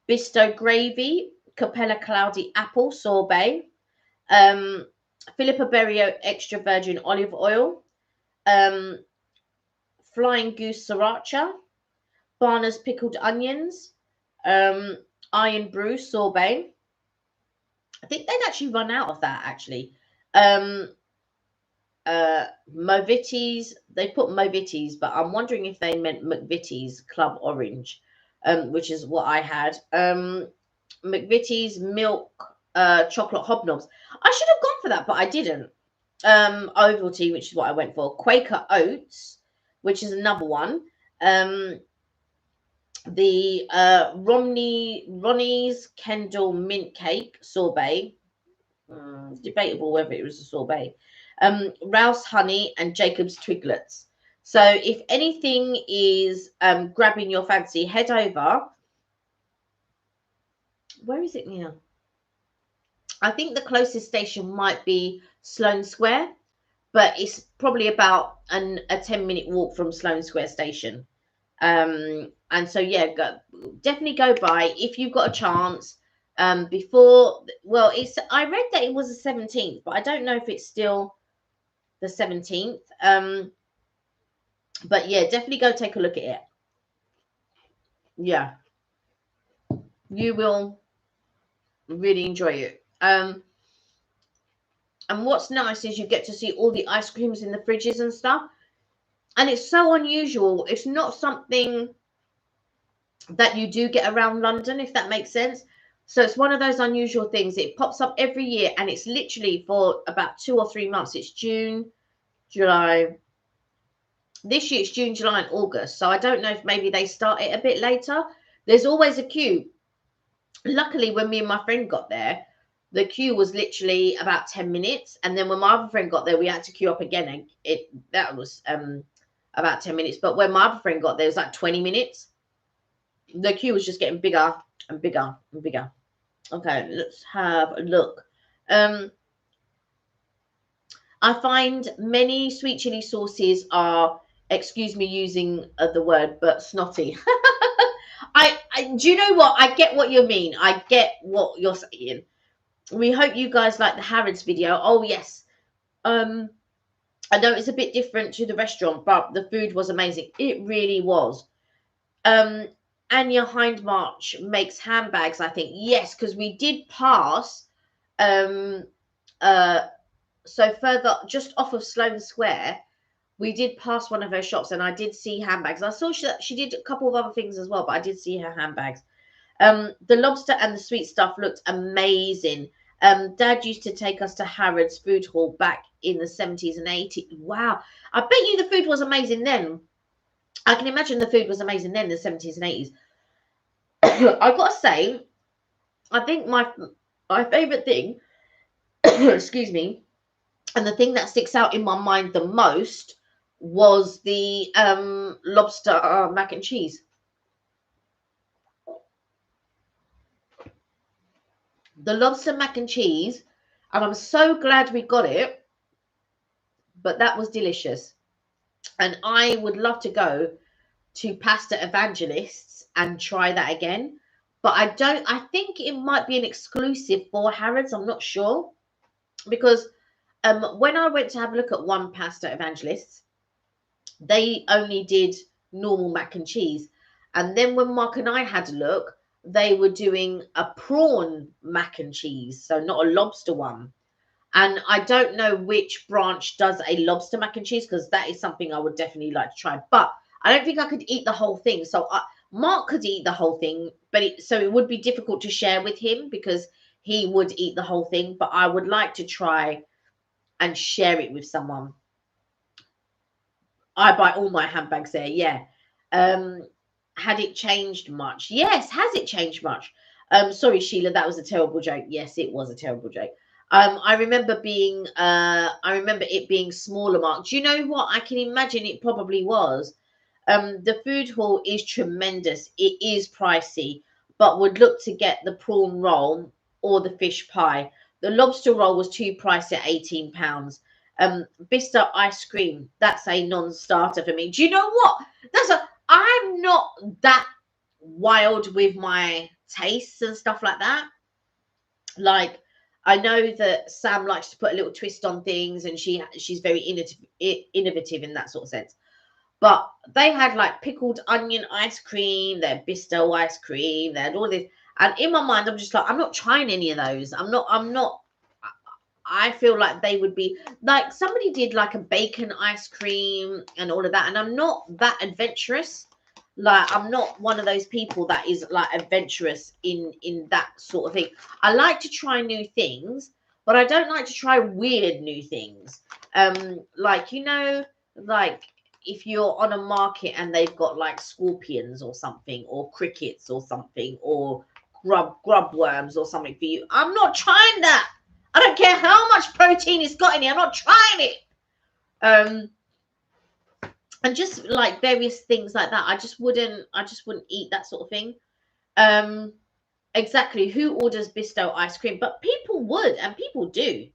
Speaker 1: Bisto gravy, Capella cloudy apple sorbet, Filippo Berio extra virgin olive oil, flying goose sriracha, Barner's pickled onions, iron brew sorbet. I think they'd actually run out of that actually. Movitties, they put Movitties, but I'm wondering if they meant McVitie's Club Orange, which is what I had. McVitie's milk chocolate hobnobs. I should have gone for that, but I didn't. Ovaltine, which is what I went for. Quaker Oats, which is another one. The Ronnie's Kendall mint cake sorbet. It's debatable whether it was a sorbet. Rouse honey and Jacob's twiglets. So if anything is grabbing your fancy, head over. Where is it now? I think the closest station might be Sloane Square, but it's probably about a 10-minute walk from Sloane Square station. And so yeah, definitely go by if you've got a chance. Before, well, I read that it was the 17th, but I don't know if it's still the 17th. But yeah, definitely go take a look at it. Yeah, you will really enjoy it. And what's nice is you get to see all the ice creams in the fridges and stuff. And it's so unusual. It's not something that you do get around London, if that makes sense. So it's one of those unusual things. It pops up every year, and it's literally for about 2 or 3 months. It's June, July. This year it's June, July, and August. So I don't know if maybe they start it a bit later. There's always a queue. Luckily, when me and my friend got there, the queue was literally about 10 minutes. And then when my other friend got there, we had to queue up again. And that was about 10 minutes. But when my other friend got there, it was like 20 minutes. The queue was just getting bigger and bigger and bigger. Okay, let's have a look. I find many sweet chili sauces are, excuse me using the word, but snotty. Do you know what? I get what you mean. I get what you're saying. We hope you guys like the Harrods video. Oh, yes. I know it's a bit different to the restaurant, but the food was amazing. It really was. Anya Hindmarch makes handbags, I think. Yes, because we did pass. So further, just off of Sloane Square, we did pass one of her shops, and I did see handbags. I saw she did a couple of other things as well, but I did see her handbags. The lobster and the sweet stuff looked amazing. Dad used to take us to Harrods Food Hall back in the 70s and 80s. Wow. I bet you the food was amazing then. I can imagine the food was amazing then, the 70s and 80s. I've got to say, I think my favourite thing, excuse me, and the thing that sticks out in my mind the most was the lobster mac and cheese. The lobster mac and cheese, and I'm so glad we got it, but that was delicious. And I would love to go to Pasta Evangelists and try that again. But I think it might be an exclusive for Harrods. I'm not sure. Because when I went to have a look at one Pasta Evangelists, they only did normal mac and cheese. And then when Mark and I had a look, they were doing a prawn mac and cheese. So not a lobster one. And I don't know which branch does a lobster mac and cheese, because that is something I would definitely like to try. But I don't think I could eat the whole thing. So Mark could eat the whole thing, but so it would be difficult to share with him because he would eat the whole thing. But I would like to try and share it with someone. I buy all my handbags there. Yeah. Had it changed much? Yes. Has it changed much? Sorry, Sheila, that was a terrible joke. Yes, it was a terrible joke. I remember it being smaller, Mark. Do you know what? I can imagine it probably was. The food hall is tremendous. It is pricey, but would look to get the prawn roll or the fish pie. The lobster roll was too pricey at £18. Bista ice cream, that's a non-starter for me. Do you know what? I'm not that wild with my tastes and stuff like that. Like, I know that Sam likes to put a little twist on things, and she's very innovative in that sort of sense. But they had like pickled onion ice cream, they had Bisto ice cream, they had all this. And in my mind, I'm just like, I'm not trying any of those. I feel like they would be like, somebody did like a bacon ice cream and all of that. And I'm not that adventurous. Like, I'm not one of those people that is like adventurous in that sort of thing. I like to try new things, but I don't like to try weird new things. Like, like if you're on a market and they've got like scorpions or something, or crickets or something, or grub worms or something for you, I'm not trying that. I don't care how much protein it's got in it. I'm not trying it. And just like various things like that. I just wouldn't eat that sort of thing. Exactly. Who orders Bisto ice cream? But people would, and people do.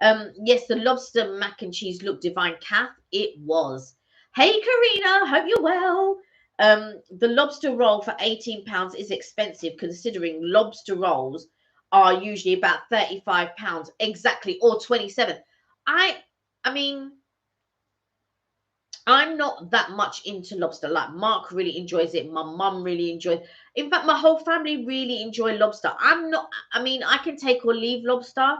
Speaker 1: Yes, the lobster mac and cheese looked divine. Kath, it was. Hey, Karina, hope you're well. The lobster roll for £18 is expensive, considering lobster rolls are usually about £35 exactly, or 27. I mean, I'm not that much into lobster. Like, Mark really enjoys it. My mum really enjoys. In fact, my whole family really enjoy lobster. I'm not. I mean, I can take or leave lobster.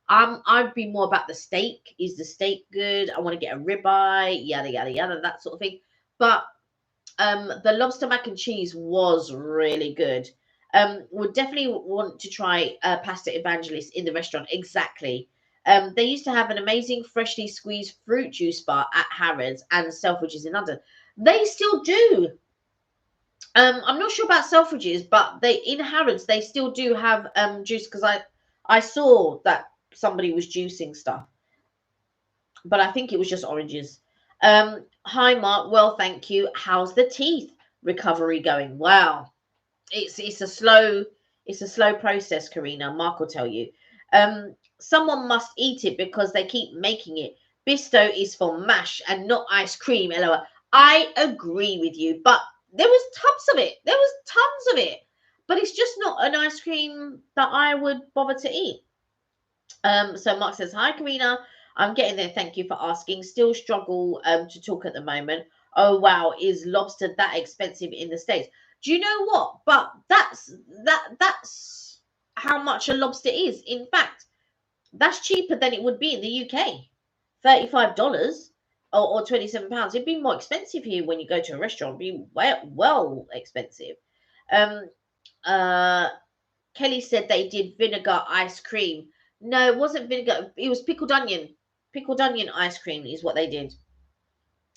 Speaker 1: I'd be more about the steak. Is the steak good? I want to get a ribeye. Yada yada yada. That sort of thing. But the lobster mac and cheese was really good. Would definitely want to try pasta evangelist in the restaurant. Exactly. They used to have an amazing freshly squeezed fruit juice bar at Harrods and Selfridges in London. They still do. I'm not sure about Selfridges, but they in Harrods they still do have juice, because I saw that somebody was juicing stuff, but I think it was just oranges. Hi Mark, well thank you. How's the teeth recovery going? Wow, it's a slow process, Karina. Mark will tell you. Someone must eat it because they keep making it. Bisto is for mash and not ice cream. LOL. I agree with you, but there was tons of it. There was tons of it, but it's just not an ice cream that I would bother to eat. So Mark says, hi Karina, I'm getting there. Thank you for asking. Still struggle to talk at the moment. Oh wow, is lobster that expensive in the States? Do you know what? But that's how much a lobster is. In fact, that's cheaper than it would be in the UK. $35 or £27. It'd be more expensive here when you go to a restaurant. It'd be well expensive. Um uh Kelly said they did vinegar ice cream. No, it wasn't vinegar. It was pickled onion. Pickled onion ice cream is what they did.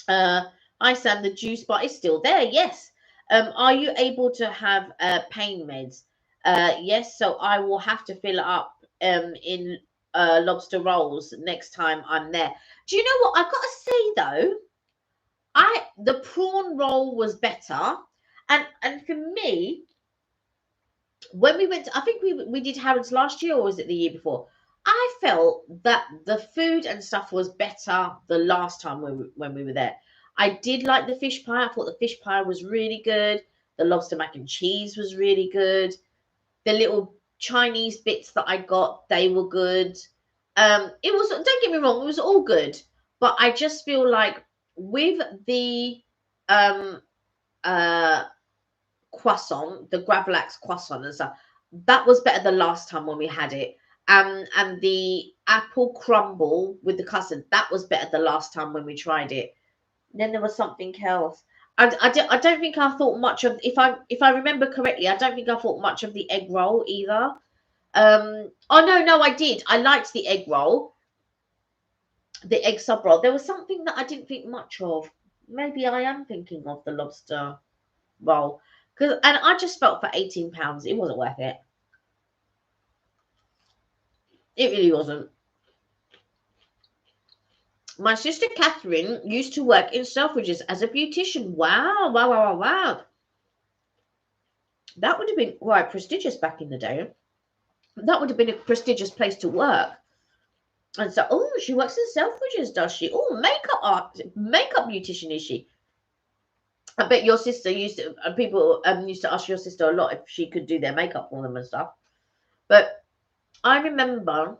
Speaker 1: Hi Sam, the juice bar is still there. Yes. Are you able to have pain meds? Yes. So I will have to fill it up in lobster rolls next time I'm there. Do you know what I've got to say though? The prawn roll was better, and for me, when we went I think we did Harrods last year, or was it the year before? I felt that the food and stuff was better the last time when we were there. I did like the fish pie. I thought the fish pie was really good. The lobster mac and cheese was really good. The little Chinese bits that I got, they were good. It was, don't get me wrong, it was all good, but I just feel like with the um uh croissant, the Gravlax croissant and stuff, that was better the last time when we had it. And the apple crumble with the custard, that was better the last time when we tried it. Then there was something else. I don't think I thought much of, if I remember correctly, I don't think I thought much of the egg roll either. Oh no, I did. I liked the egg roll, the egg sub roll. There was something that I didn't think much of. Maybe I am thinking of the lobster roll, and I just felt for £18 it wasn't worth it. It really wasn't. My sister Catherine used to work in Selfridges as a beautician. Wow, wow, wow, wow, wow. That would have been quite prestigious back in the day. That would have been a prestigious place to work. And so, oh, she works in Selfridges, does she? Oh, makeup beautician is she? I bet your sister used to. People used to ask your sister a lot if she could do their makeup for them and stuff. But I remember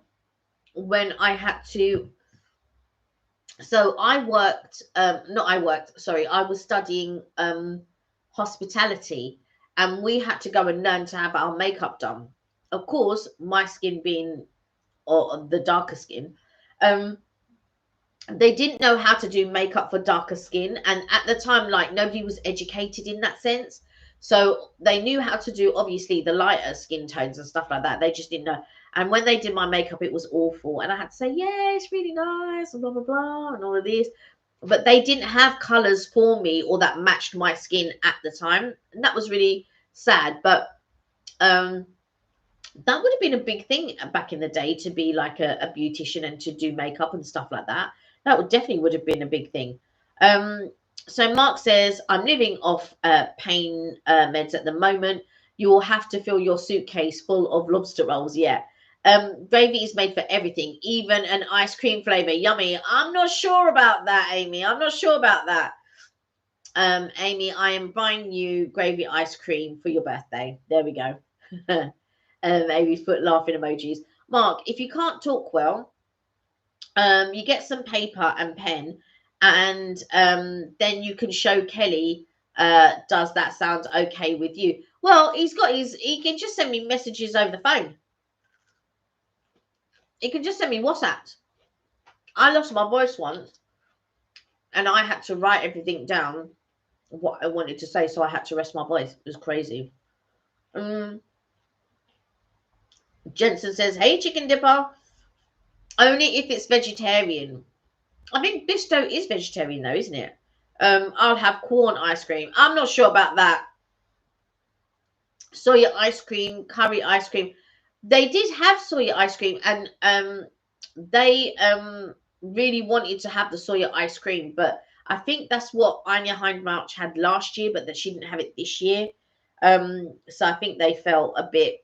Speaker 1: when I had to. So I worked. Not I worked. Sorry, I was studying hospitality, and we had to go and learn to have our makeup done. Of course, my skin being or the darker skin, um, they didn't know how to do makeup for darker skin, and at the time, like, nobody was educated in that sense. So they knew how to do obviously the lighter skin tones and stuff like that. They just didn't know. And when they did my makeup, it was awful, and I had to say, yeah, it's really nice and blah blah blah and all of this, but they didn't have colors for me or that matched my skin at the time, and that was really sad. But um that would have been a big thing back in the day, to be like a beautician and to do makeup and stuff like that. That would have been a big thing. Um, so Mark says, I'm living off pain meds at the moment. You will have to fill your suitcase full of lobster rolls. Yeah. Gravy is made for everything, even an ice cream flavor. Yummy. I'm not sure about that, Amy. I'm not sure about that. Amy, I am buying you gravy ice cream for your birthday. There we go. Amy's put laughing emojis. Mark, if you can't talk well, you get some paper and pen, and then you can show Kelly. Does that sound okay with you? Well, he can just send me messages over the phone. He can just send me WhatsApp. I lost my voice once, and I had to write everything down what I wanted to say, so I had to rest my voice. It was crazy. Jensen says, hey, chicken dipper. Only if it's vegetarian. I think Bisto is vegetarian though, isn't it? I'll have corn ice cream. I'm not sure about that. Soya ice cream, curry ice cream. They did have soya ice cream, and they really wanted to have the soya ice cream, but I think that's what Anya Hindmarch had last year, but that she didn't have it this year. So I think they felt a bit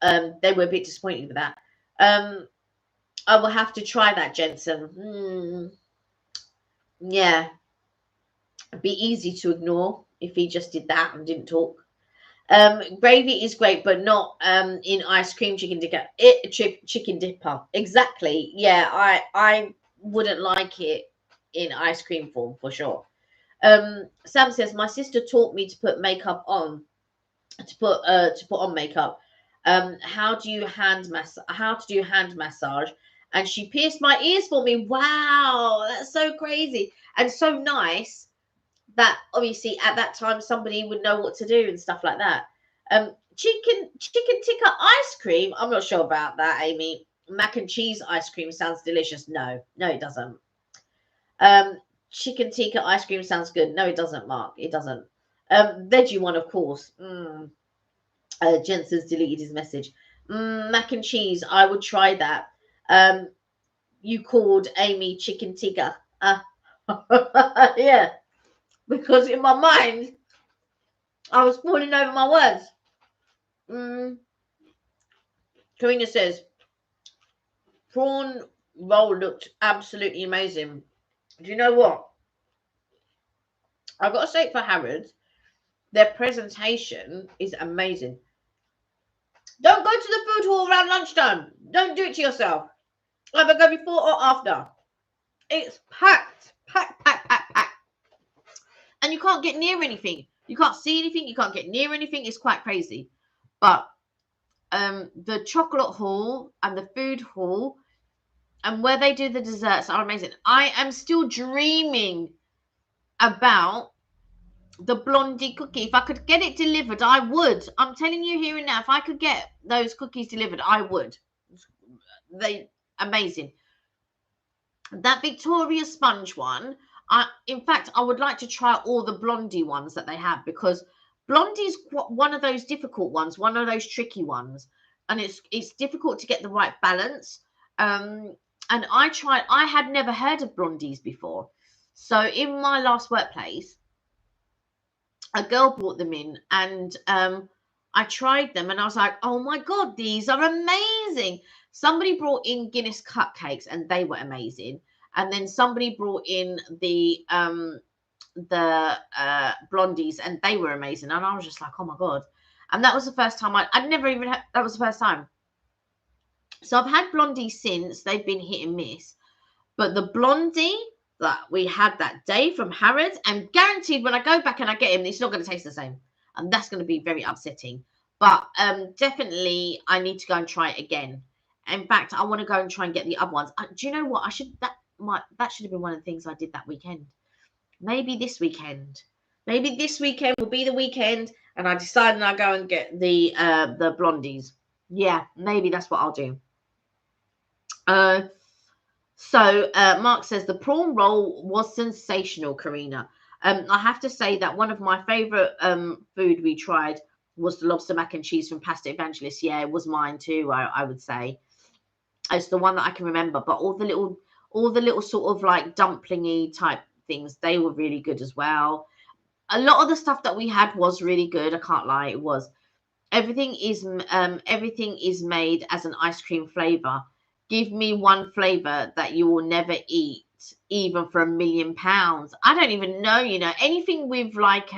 Speaker 1: they were a bit disappointed with that. I will have to try that, Jensen. Yeah, it'd be easy to ignore if he just did that and didn't talk. Gravy is great, but not in ice cream chicken dipper. Chicken dipper. Exactly. Yeah, I wouldn't like it in ice cream form for sure. Sam says, my sister taught me to put makeup on, to put on makeup. How to do hand massage, and she pierced my ears for me. Wow, that's so crazy and so nice that obviously at that time somebody would know what to do and stuff like that. Chicken tikka ice cream. I'm not sure about that, Amy. Mac and cheese ice cream sounds delicious. No, it doesn't. Chicken tikka ice cream sounds good. No, it doesn't, Mark. It doesn't. Veggie one, of course. Jensen's deleted his message. Mac and cheese. I would try that. You called Amy chicken tikka. Yeah, because in my mind, I was falling over my words. Karina says, prawn roll looked absolutely amazing. Do you know what? I've got to say for Harrods, their presentation is amazing. Don't go to the food hall around lunchtime. Don't do it to yourself. Either go before or after. It's packed. And you can't get near anything. You can't see anything. You can't get near anything. It's quite crazy. But the chocolate hall and the food hall and where they do the desserts are amazing. I am still dreaming about the blondie cookie. If I could get it delivered, I would. I'm telling you here and now, if I could get those cookies delivered, I would. They amazing. That Victoria sponge one, in fact, I would like to try all the blondie ones that they have, because blondie's one of those difficult ones, one of those tricky ones. and it's difficult to get the right balance. And I had never heard of blondies before. So in my last workplace, a girl brought them in, and I tried them and I was like, oh my God, these are amazing. Somebody brought in Guinness cupcakes and they were amazing. And then somebody brought in the blondies and they were amazing. And I was just like, oh my God. And that was the first time I'd never even had, that was the first time. So I've had blondies since. They've been hit and miss. But the blondie that we had that day from Harrods, I'm guaranteed when I go back and I get him, it's not going to taste the same. And that's going to be very upsetting. But definitely I need to go and try it again. In fact, I want to go and try and get the other ones. Do you know what? That should have been one of the things I did that weekend. Maybe this weekend. Maybe this weekend will be the weekend, and I decide and I go and get the blondies. Yeah, maybe that's what I'll do. So Mark says the prawn roll was sensational, Karina. I have to say that one of my favorite food we tried was the lobster mac and cheese from Pasta Evangelist. Yeah, it was mine too. I would say it's the one that I can remember. But all the little sort of like dumplingy type things, they were really good as well. A lot of the stuff that we had was really good. I can't lie, it was. Everything is made as an ice cream flavor. Give me one flavor that you will never eat, even for £1,000,000. I don't even know, anything with like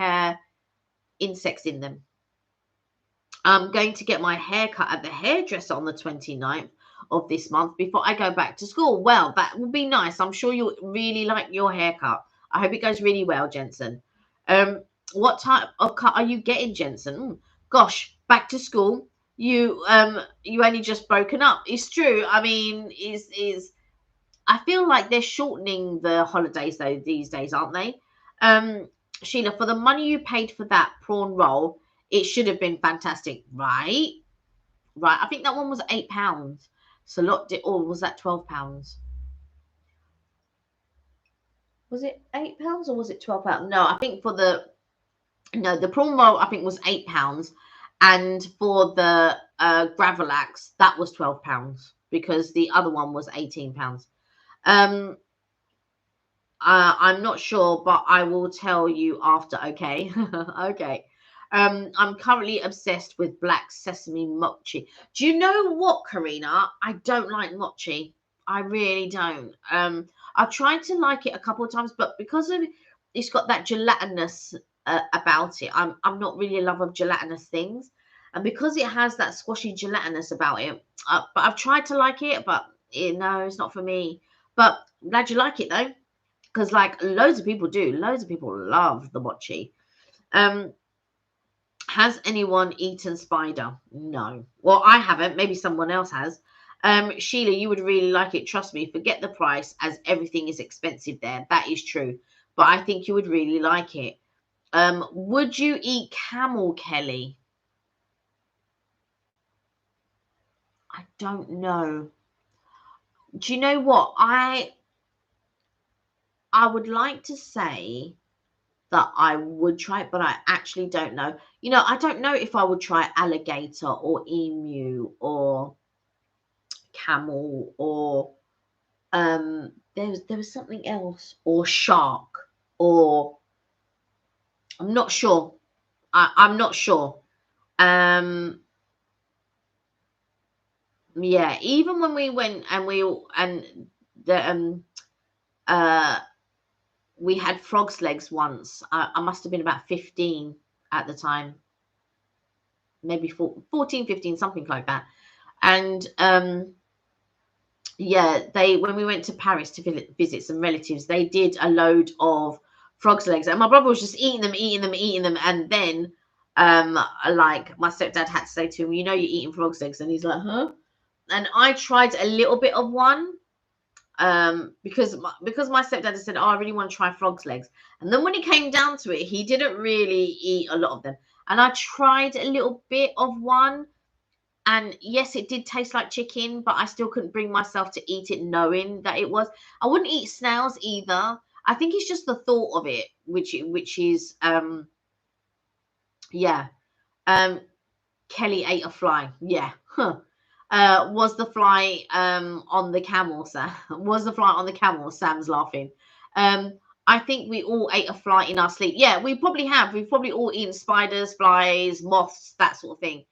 Speaker 1: insects in them. I'm going to get my hair cut at the hairdresser on the 29th of this month before I go back to school. Well, that would be nice. I'm sure you'll really like your haircut. I hope it goes really well, Jensen. What type of cut are you getting, Jensen? Gosh, back to school. You only just broken up. It's true. I mean, I feel like they're shortening the holidays though these days, aren't they? Sheila, for the money you paid for that prawn roll, it should have been fantastic, right? Right. I think that one was £8. So or was that £12? Was it £8 or was it £12? No, I think the prawn roll I think was £8, and for the Gravlax that was £12 because the other one was £18. I'm not sure, but I will tell you after. Okay, okay. I'm currently obsessed with black sesame mochi. Do you know what, Karina? I don't like mochi. I really don't. I've tried to like it a couple of times, but because it's got that gelatinous about it, I'm not really a lover of gelatinous things, and because it has that squashy gelatinous about it, but I've tried to like it, but no, it's not for me. But I'm glad you like it though, because like loads of people do. Loads of people love the mochi. Has anyone eaten spider? No. Well, I haven't. Maybe someone else has. Sheila, you would really like it. Trust me. Forget the price, as everything is expensive there. That is true. But I think you would really like it. Would you eat camel, Kelly? I don't know. Do you know what? I would like to say that I would try it, but I actually don't know. I don't know if I would try alligator or emu or camel or there was something else, or shark, or I'm not sure. I'm not sure. Yeah, even when we went and the we had frog's legs once. I must have been about 15 at the time, maybe 14, 15, something like that. And yeah, when we went to Paris to visit some relatives, they did a load of frog's legs, and my brother was just eating them, and then like my stepdad had to say to him, you're eating frog's legs, and he's like, huh? And I tried a little bit of one, because my stepdad had said, oh, I really want to try frog's legs, and then when it came down to it, he didn't really eat a lot of them, and I tried a little bit of one, and yes, it did taste like chicken, but I still couldn't bring myself to eat it knowing that it was. I wouldn't eat snails either. I think it's just the thought of it, which is yeah. Kelly ate a fly. Yeah. Huh. Was the fly on the camel, Sam? Was the fly on the camel? Sam's laughing. Um, I think we all ate a fly in our sleep. Yeah, we probably have. We've probably all eaten spiders, flies, moths, that sort of thing.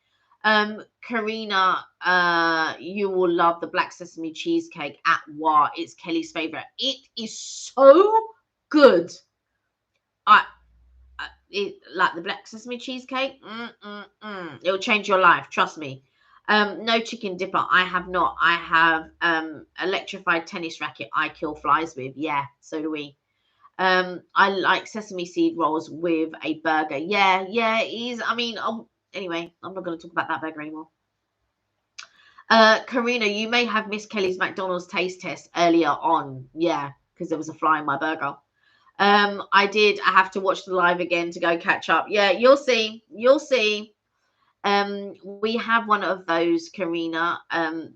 Speaker 1: Karina, you will love the black sesame cheesecake at Wa. It's Kelly's favorite. It is so good. I like the black sesame cheesecake. It'll change your life. Trust me. No chicken dipper. I have not. I have electrified tennis racket I kill flies with. Yeah, so do we. I like sesame seed rolls with a burger. Yeah, it is. I mean, anyway, I'm not going to talk about that burger anymore. Karina, you may have missed Kelly's McDonald's taste test earlier on. Yeah, because there was a fly in my burger. I did. I have to watch the live again to go catch up. Yeah, you'll see. You'll see. We have one of those, Karina.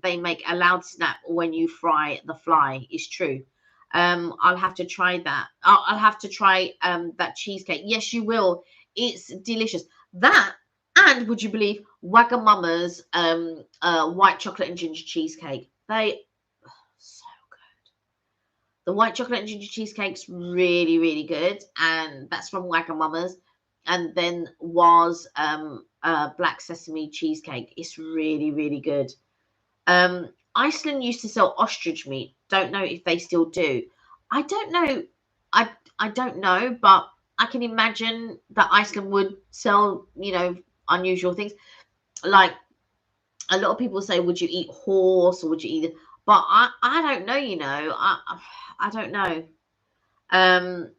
Speaker 1: They make a loud snap when you fry the fly. It's true. I'll have to try that. I'll have to try that cheesecake. Yes, you will. It's delicious. That, and would you believe Wagamama's white chocolate and ginger cheesecake? They so good. The white chocolate and ginger cheesecake's really, really good, and that's from Wagamama's. And then was black sesame cheesecake. It's really, really good. Iceland used to sell ostrich meat. Don't know if they still do. I don't know. I don't know, but I can imagine that Iceland would sell, unusual things. Like a lot of people say, would you eat horse or would you eat? But I don't know. I don't know.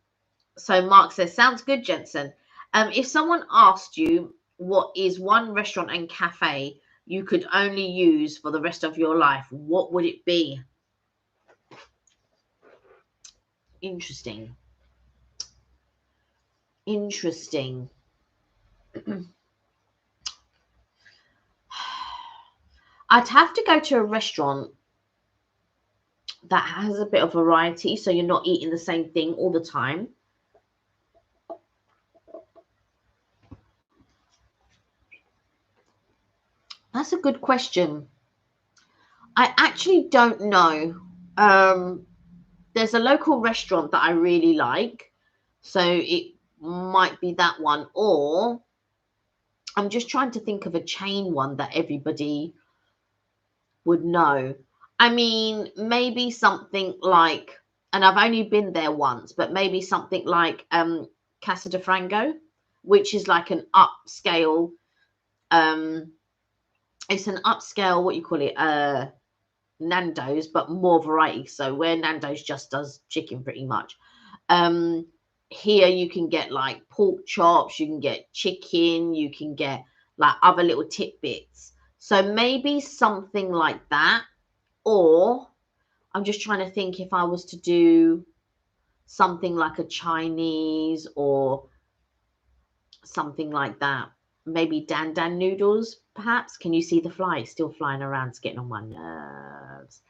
Speaker 1: So Mark says, sounds good, Jensen. If someone asked you what is one restaurant and cafe you could only use for the rest of your life, what would it be? Interesting. Interesting. I'd have to go to a restaurant that has a bit of variety, so you're not eating the same thing all the time. That's a good question. I actually don't know. There's a local restaurant that I really like, so it might be that one, or I'm just trying to think of a chain one that everybody would know. I mean, maybe something like, and I've only been there once, but maybe something like Casa de Frango, which is like an upscale, it's an upscale, what you call it, Nando's, but more variety. So where Nando's just does chicken pretty much. Here you can get like pork chops, you can get chicken, you can get like other little tidbits. So maybe something like that. Or I'm just trying to think if I was to do something like a Chinese or something like that. Maybe Dan Dan noodles, perhaps. Can you see the fly? It's still flying around. It's getting on my nerves.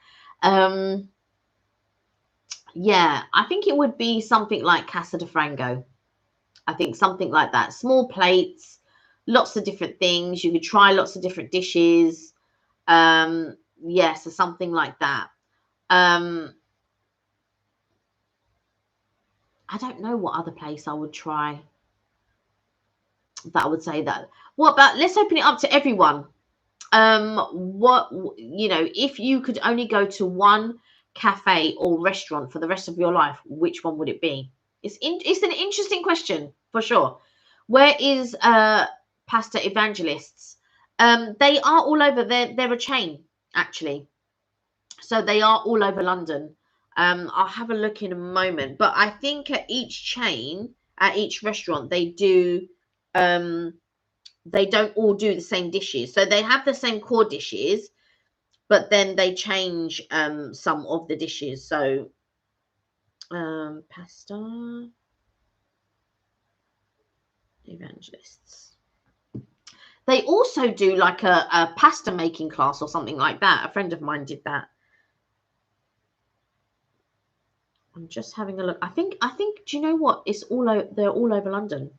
Speaker 1: Yeah, I think it would be something like Casa de Frango. I think something like that. Small plates, lots of different things. You could try lots of different dishes. Yeah, so something like that. I don't know what other place I would try that I would say that. What about, let's open it up to everyone. What, if you could only go to one cafe or restaurant for the rest of your life, which one would it be? It's an interesting question for sure. Where is Pasta Evangelists? They are all over. They're a chain actually, so they are all over London. I'll have a look in a moment, but I think at each chain, at each restaurant, they don't all do the same dishes. So they have the same core dishes, but then they change some of the dishes. So Pasta Evangelists. They also do like a pasta making class or something like that. A friend of mine did that. I'm just having a look. I think, do you know what? They're all over London.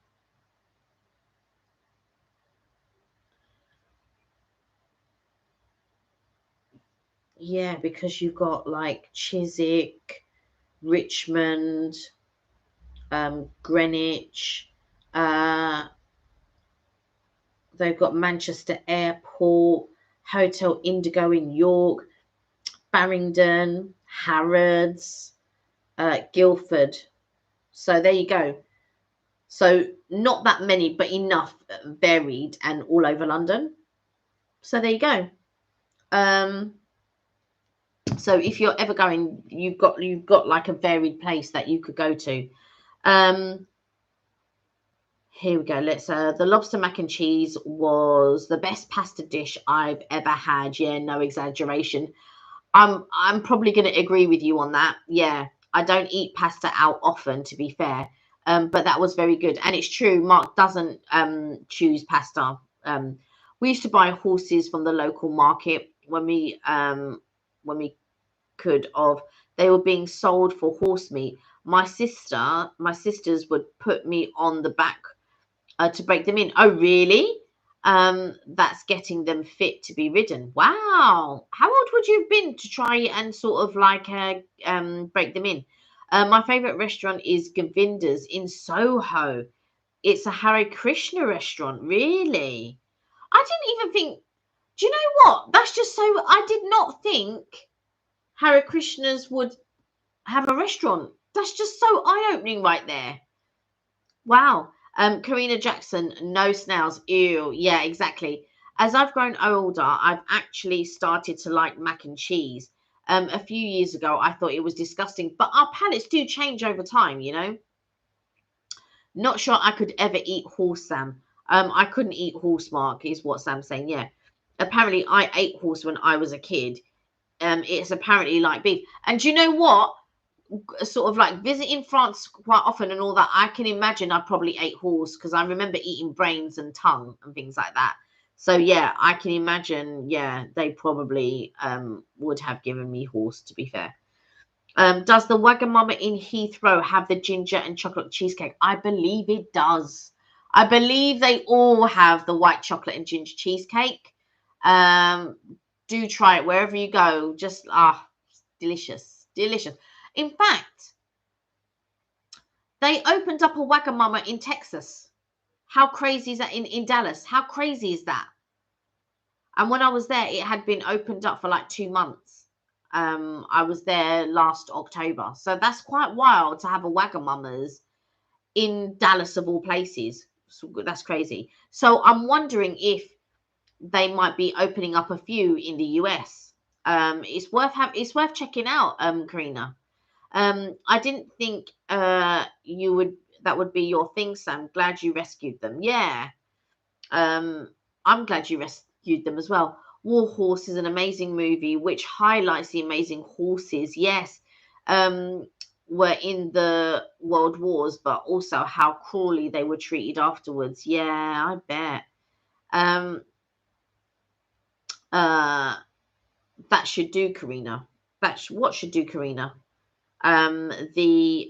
Speaker 1: yeah, because you've got like Chiswick, Richmond, Greenwich, uh, they've got Manchester Airport, Hotel Indigo in York, Farringdon, Harrods, Guildford. So there you go. So not that many, but enough, varied and all over London. So there you go. So if you're ever going, you've got like a varied place that you could go to. Here we go. Let's the lobster mac and cheese was the best pasta dish I've ever had. Yeah, no exaggeration. I'm probably going to agree with you on that. Yeah, I don't eat pasta out often, to be fair. But that was very good, and it's true. Mark doesn't choose pasta. We used to buy horses from the local market when we could of. They were being sold for horse meat. My sisters would put me on the back to break them in. Oh, really? That's getting them fit to be ridden. Wow. How old would you have been to try and sort of like break them in? My favorite restaurant is Govinda's in Soho. It's a Hare Krishna restaurant. Really? I didn't even think. Do you know what? That's just so. I did not think Hare Krishnas would have a restaurant. That's just so eye-opening right there. Wow. Karina Jackson, no snails. Ew. Yeah, exactly. As I've grown older, I've actually started to like mac and cheese. A few years ago, I thought it was disgusting, but our palates do change over time, you know. Not sure I could ever eat horse, Sam. I couldn't eat horse, Mark, is what Sam's saying. Yeah. Apparently, I ate horse when I was a kid. It's apparently like beef. And do you know what? Sort of like visiting France quite often and all that, I can imagine I probably ate horse because I remember eating brains and tongue and things like that. So yeah, I can imagine. Yeah, they probably would have given me horse. To be fair, does the Wagamama in Heathrow have the ginger and chocolate cheesecake? I believe it does. I believe they all have the white chocolate and ginger cheesecake. Um, do try it wherever you go. Just delicious, delicious. In fact, they opened up a Wagamama in Texas. How crazy is that? In Dallas. How crazy is that? And when I was there, it had been opened up for like 2 months. I was there last October. So that's quite wild to have a Wagamama's in Dallas of all places. So that's crazy. So I'm wondering if they might be opening up a few in the US. It's worth checking out, Karina. I didn't think you would that would be your thing, Sam. Glad you rescued them. Yeah. I'm glad you rescued them as well. War Horse is an amazing movie which highlights the amazing horses, yes, were in the world wars, but also how cruelly they were treated afterwards. Yeah, I bet. Um, uh, that should do, Karina. What should do, Karina. The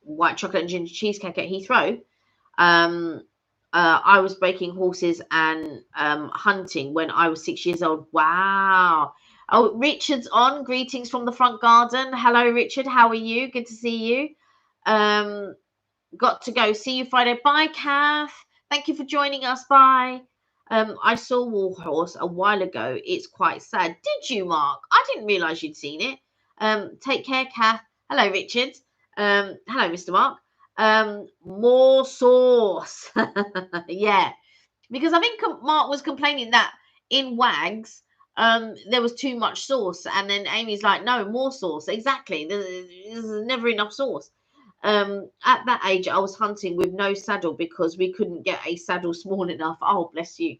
Speaker 1: white chocolate and ginger cheesecake at Heathrow. Um, I was breaking horses and hunting when I was 6 years old. Wow. Oh, Richard's on. Greetings from the front garden. Hello, Richard. How are you? Good to see you. Got to go. See you Friday. Bye, Kath. Thank you for joining us. Bye. I saw Warhorse a while ago. It's quite sad. Did you, Mark? I didn't realise you'd seen it. Take care, Kath. Hello, Richard. Hello, Mr. Mark. More sauce. Yeah, because I think Mark was complaining that in Wags, there was too much sauce, and then Amy's like, no, more sauce. Exactly. There's never enough sauce. At that age, I was hunting with no saddle because we couldn't get a saddle small enough. Oh, bless you.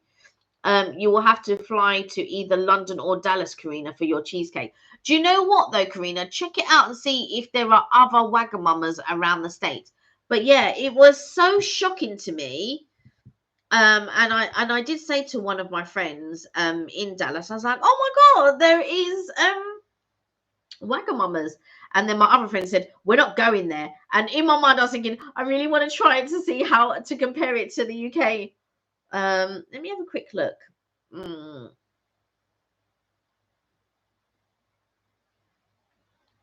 Speaker 1: You will have to fly to either London or Dallas, Karina, for your cheesecake. Do you know what, though, Karina? Check it out and see if there are other Wagamamas around the state. But yeah, it was so shocking to me. And I did say to one of my friends in Dallas, I was like, oh my God, there is Wagamamas. And then my other friend said, we're not going there. And in my mind, I was thinking, I really want to try it to see how to compare it to the UK. Let me have a quick look.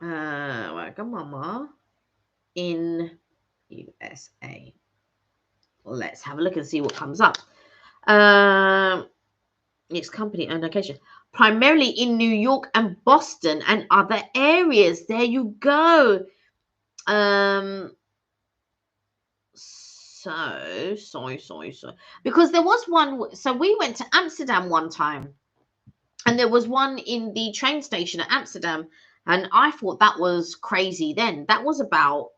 Speaker 1: Wagamama in USA. Let's have a look and see what comes up. Its company owned location, primarily in New York and Boston and other areas. There you go. So because there was one. So we went to Amsterdam one time, and there was one in the train station at Amsterdam, and I thought that was crazy. Then that was about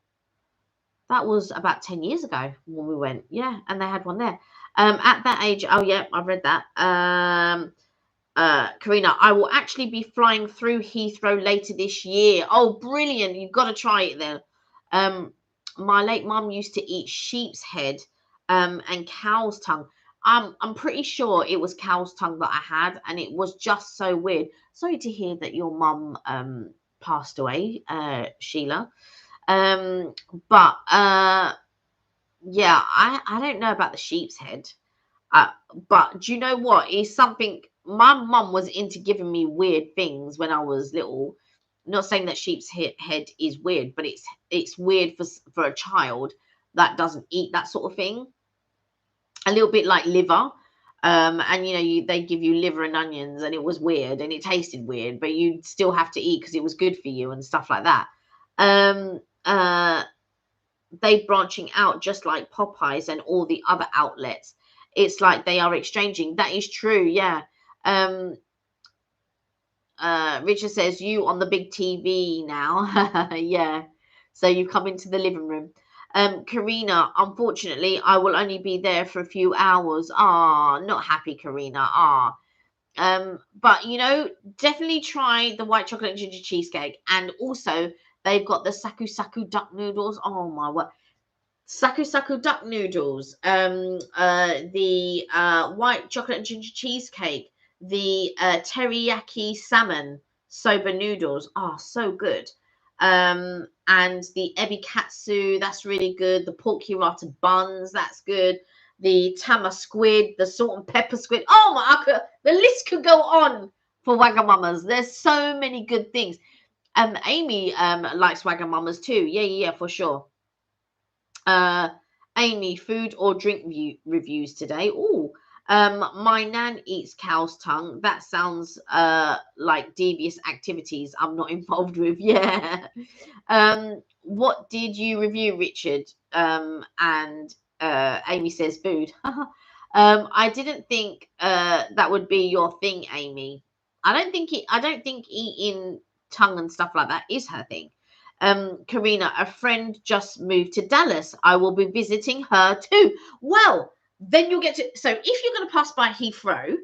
Speaker 1: 10 years ago when we went. Yeah, and they had one there. At that age, oh yeah, I've read that. Karina, I will actually be flying through Heathrow later this year. Oh, brilliant. You've got to try it then. My late mum used to eat sheep's head and cow's tongue. I'm pretty sure it was cow's tongue that I had, and it was just so weird. Sorry to hear that your mum passed away, Sheila. But yeah, I don't know about the sheep's head. But do you know what? It's something my mum was into giving me weird things when I was little. Not saying that sheep's head is weird, but it's weird for a child that doesn't eat that sort of thing. A little bit like liver. And they give you liver and onions, and it was weird and it tasted weird, but you still have to eat because it was good for you and stuff like that. They branching out just like Popeyes and all the other outlets. It's like they are exchanging. That is true, yeah. Richard says, you on the big TV now. Yeah. So you've come into the living room. Karina, unfortunately, I will only be there for a few hours. Ah, not happy, Karina. Ah. But definitely try the white chocolate and ginger cheesecake. And also they've got the saku saku duck noodles. Oh my word. Saku saku duck noodles, the white chocolate and ginger cheesecake, the teriyaki salmon soba noodles are so good. And the ebi katsu, that's really good. The pork hirata buns, that's good. The tama squid, the salt and pepper squid. Oh my, the list could go on for Wagamamas. There's so many good things. Amy likes Wagamamas too. Yeah, for sure. Amy, food or drink reviews today. Oh, my nan eats cow's tongue. That sounds like devious activities I'm not involved with. Yeah. What did you review, Richard? And Amy says food. I didn't think that would be your thing, Amy. I don't think eating tongue and stuff like that is her thing. Karina, a friend just moved to Dallas. I will be visiting her too. Well, then you'll get to. So if you're going to pass by Heathrow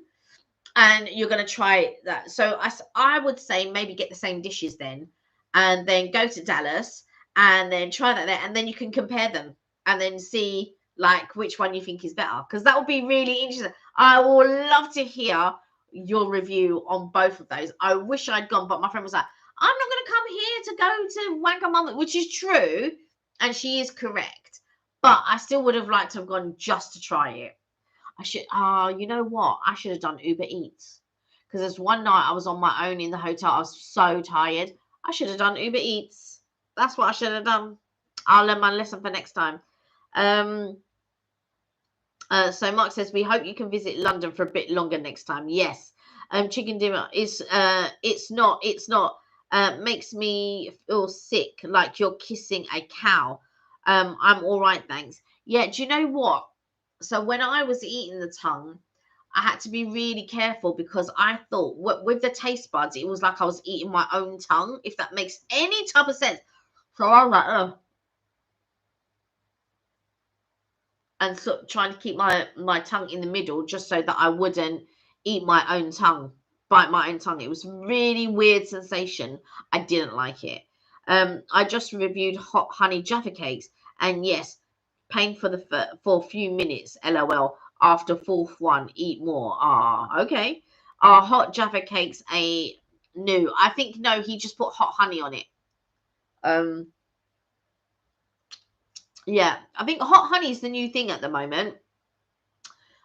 Speaker 1: and you're going to try that, so I would say maybe get the same dishes then, and then go to Dallas and then try that there, and then you can compare them and then see like which one you think is better, because that would be really interesting. I would love to hear your review on both of those. I wish I'd gone, but my friend was like, I'm not going to come here to go to Wagamama, which is true, and she is correct. But I still would have liked to have gone just to try it. You know what? I should have done Uber Eats. Because there's one night I was on my own in the hotel. I was so tired. I should have done Uber Eats. That's what I should have done. I'll learn my lesson for next time. So Mark says, we hope you can visit London for a bit longer next time. Yes. Chicken dinner is, it's not. Makes me feel sick, like you're kissing a cow. I'm all right, thanks. Yeah, do you know what? So when I was eating the tongue, I had to be really careful because I thought with the taste buds, it was like I was eating my own tongue, if that makes any type of sense. So I was like, oh. And so trying to keep my tongue in the middle just so that I wouldn't eat my own tongue. Bite my own tongue. It was really weird sensation. I didn't like it. I just reviewed hot honey jaffa cakes, and yes, pain for a few minutes. LOL. After fourth one, eat more. Ah, okay. Are hot jaffa cakes a new? I think no. He just put hot honey on it. Yeah, I think hot honey is the new thing at the moment.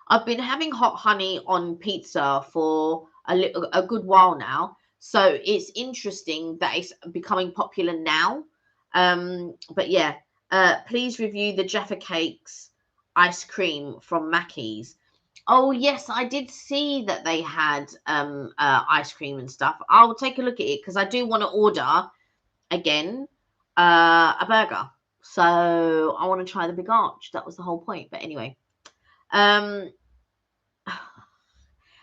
Speaker 1: I've been having hot honey on pizza for a good while now. So it's interesting that it's becoming popular now. But yeah, please review the Jaffa Cakes ice cream from Mackey's. Oh yes, I did see that they had ice cream and stuff. I'll take a look at it because I do want to order again a burger. So I want to try the Big Arch. That was the whole point. But anyway, um,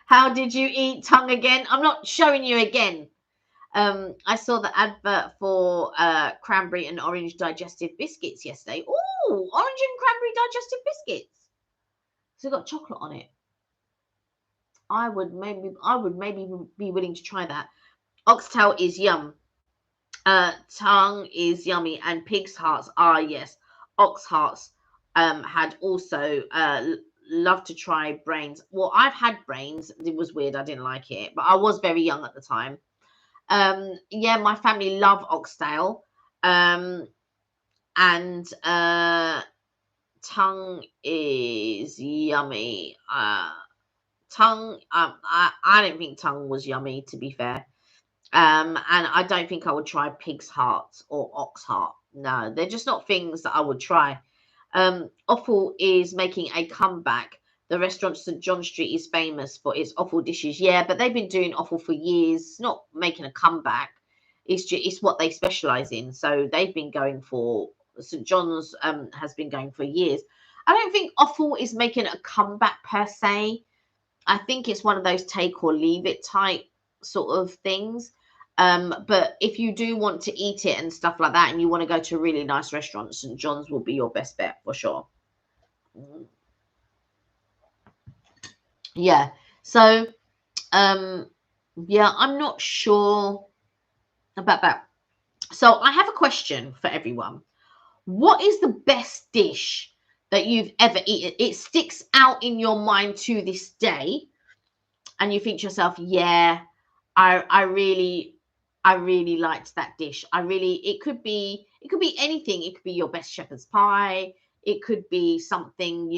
Speaker 1: how did you eat tongue again? I'm not showing you again. I saw the advert for cranberry and orange digestive biscuits yesterday. Oh, orange and cranberry digestive biscuits. So it's got chocolate on it. I would maybe be willing to try that. Oxtail is yum. Tongue is yummy, and pig's hearts are yes. Ox hearts. Had also love to try brains. Well, I've had brains. It was weird. I didn't like it, but I was very young at the time. Yeah, my family love oxtail. And tongue is yummy. Tongue, I don't think tongue was yummy, to be fair. And I don't think I would try pig's heart or ox heart. No, they're just not things that I would try. Offal is making a comeback. The restaurant St John Street is famous for its offal dishes. Yeah, but they've been doing offal for years. It's not making a comeback. It's what they specialize in. So they've been going for St John's has been going for years. I don't think offal is making a comeback per se. I think it's one of those take or leave it type sort of things. But if you do want to eat it and stuff like that, and you want to go to a really nice restaurant, St John's will be your best bet for sure. Yeah. So, yeah, I'm not sure about that. So I have a question for everyone. What is the best dish that you've ever eaten? It sticks out in your mind to this day, and you think to yourself, yeah, I really liked that dish. It could be anything. It could be your best shepherd's pie. It could be something,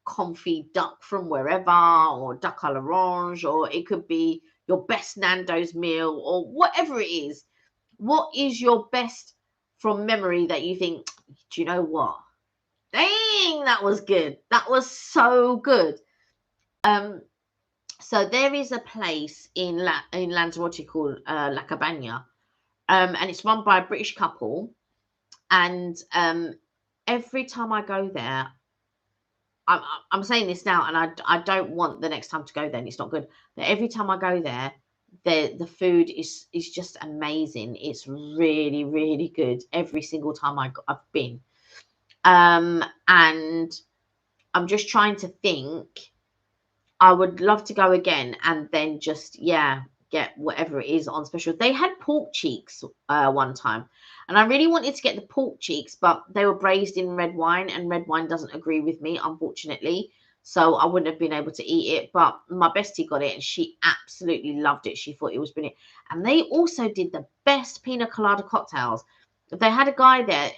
Speaker 1: confit duck from wherever, or duck à l'orange, or it could be your best Nando's meal, or whatever it is. What is your best from memory that you think, do you know what? Dang, that was good. That was so good. So there is a place in Lanzarote called La Cabana, and it's run by a British couple. And every time I go there, I'm saying this now, and I don't want the next time to go there, and it's not good. But every time I go there, the food is just amazing. It's really really good every single time I've been. And I'm just trying to think. I would love to go again and then just, yeah, get whatever it is on special. They had pork cheeks one time, and I really wanted to get the pork cheeks, but they were braised in red wine, and red wine doesn't agree with me, unfortunately. So I wouldn't have been able to eat it, but my bestie got it and she absolutely loved it. She thought it was brilliant. And they also did the best pina colada cocktails. They had a guy there.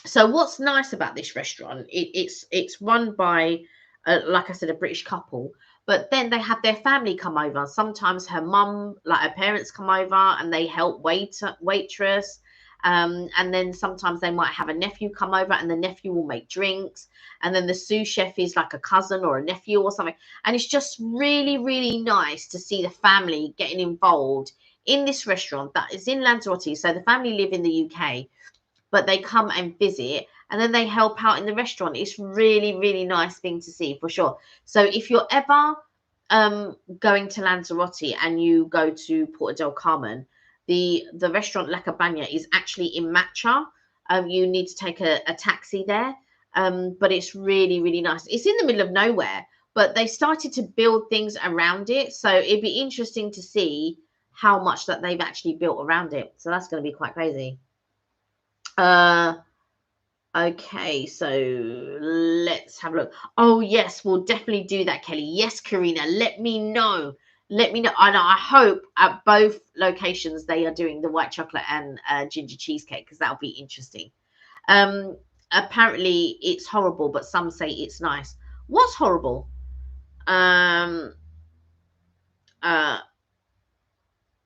Speaker 1: So what's nice about this restaurant, it's run by like I said, a British couple, but then they have their family come over. Sometimes her mum, like her parents, come over and they help waitress. And then sometimes they might have a nephew come over and the nephew will make drinks. And then the sous chef is like a cousin or a nephew or something. And it's just really, really nice to see the family getting involved in this restaurant that is in Lanzarote. So the family live in the UK, but they come and visit and then they help out in the restaurant. It's really, really nice thing to see for sure. So if you're ever going to Lanzarote and you go to Porto del Carmen, the restaurant La Cabana is actually in Matcha. You need to take a taxi there, but it's really, really nice. It's in the middle of nowhere, but they started to build things around it. So it'd be interesting to see how much that they've actually built around it. So that's going to be quite crazy. Okay, so let's have a look. Oh yes, we'll definitely do that, Kelly. Yes, Karina, let me know. Let me know. And I hope at both locations they are doing the white chocolate and ginger cheesecake, because that'll be interesting. Apparently it's horrible, but some say it's nice. What's horrible?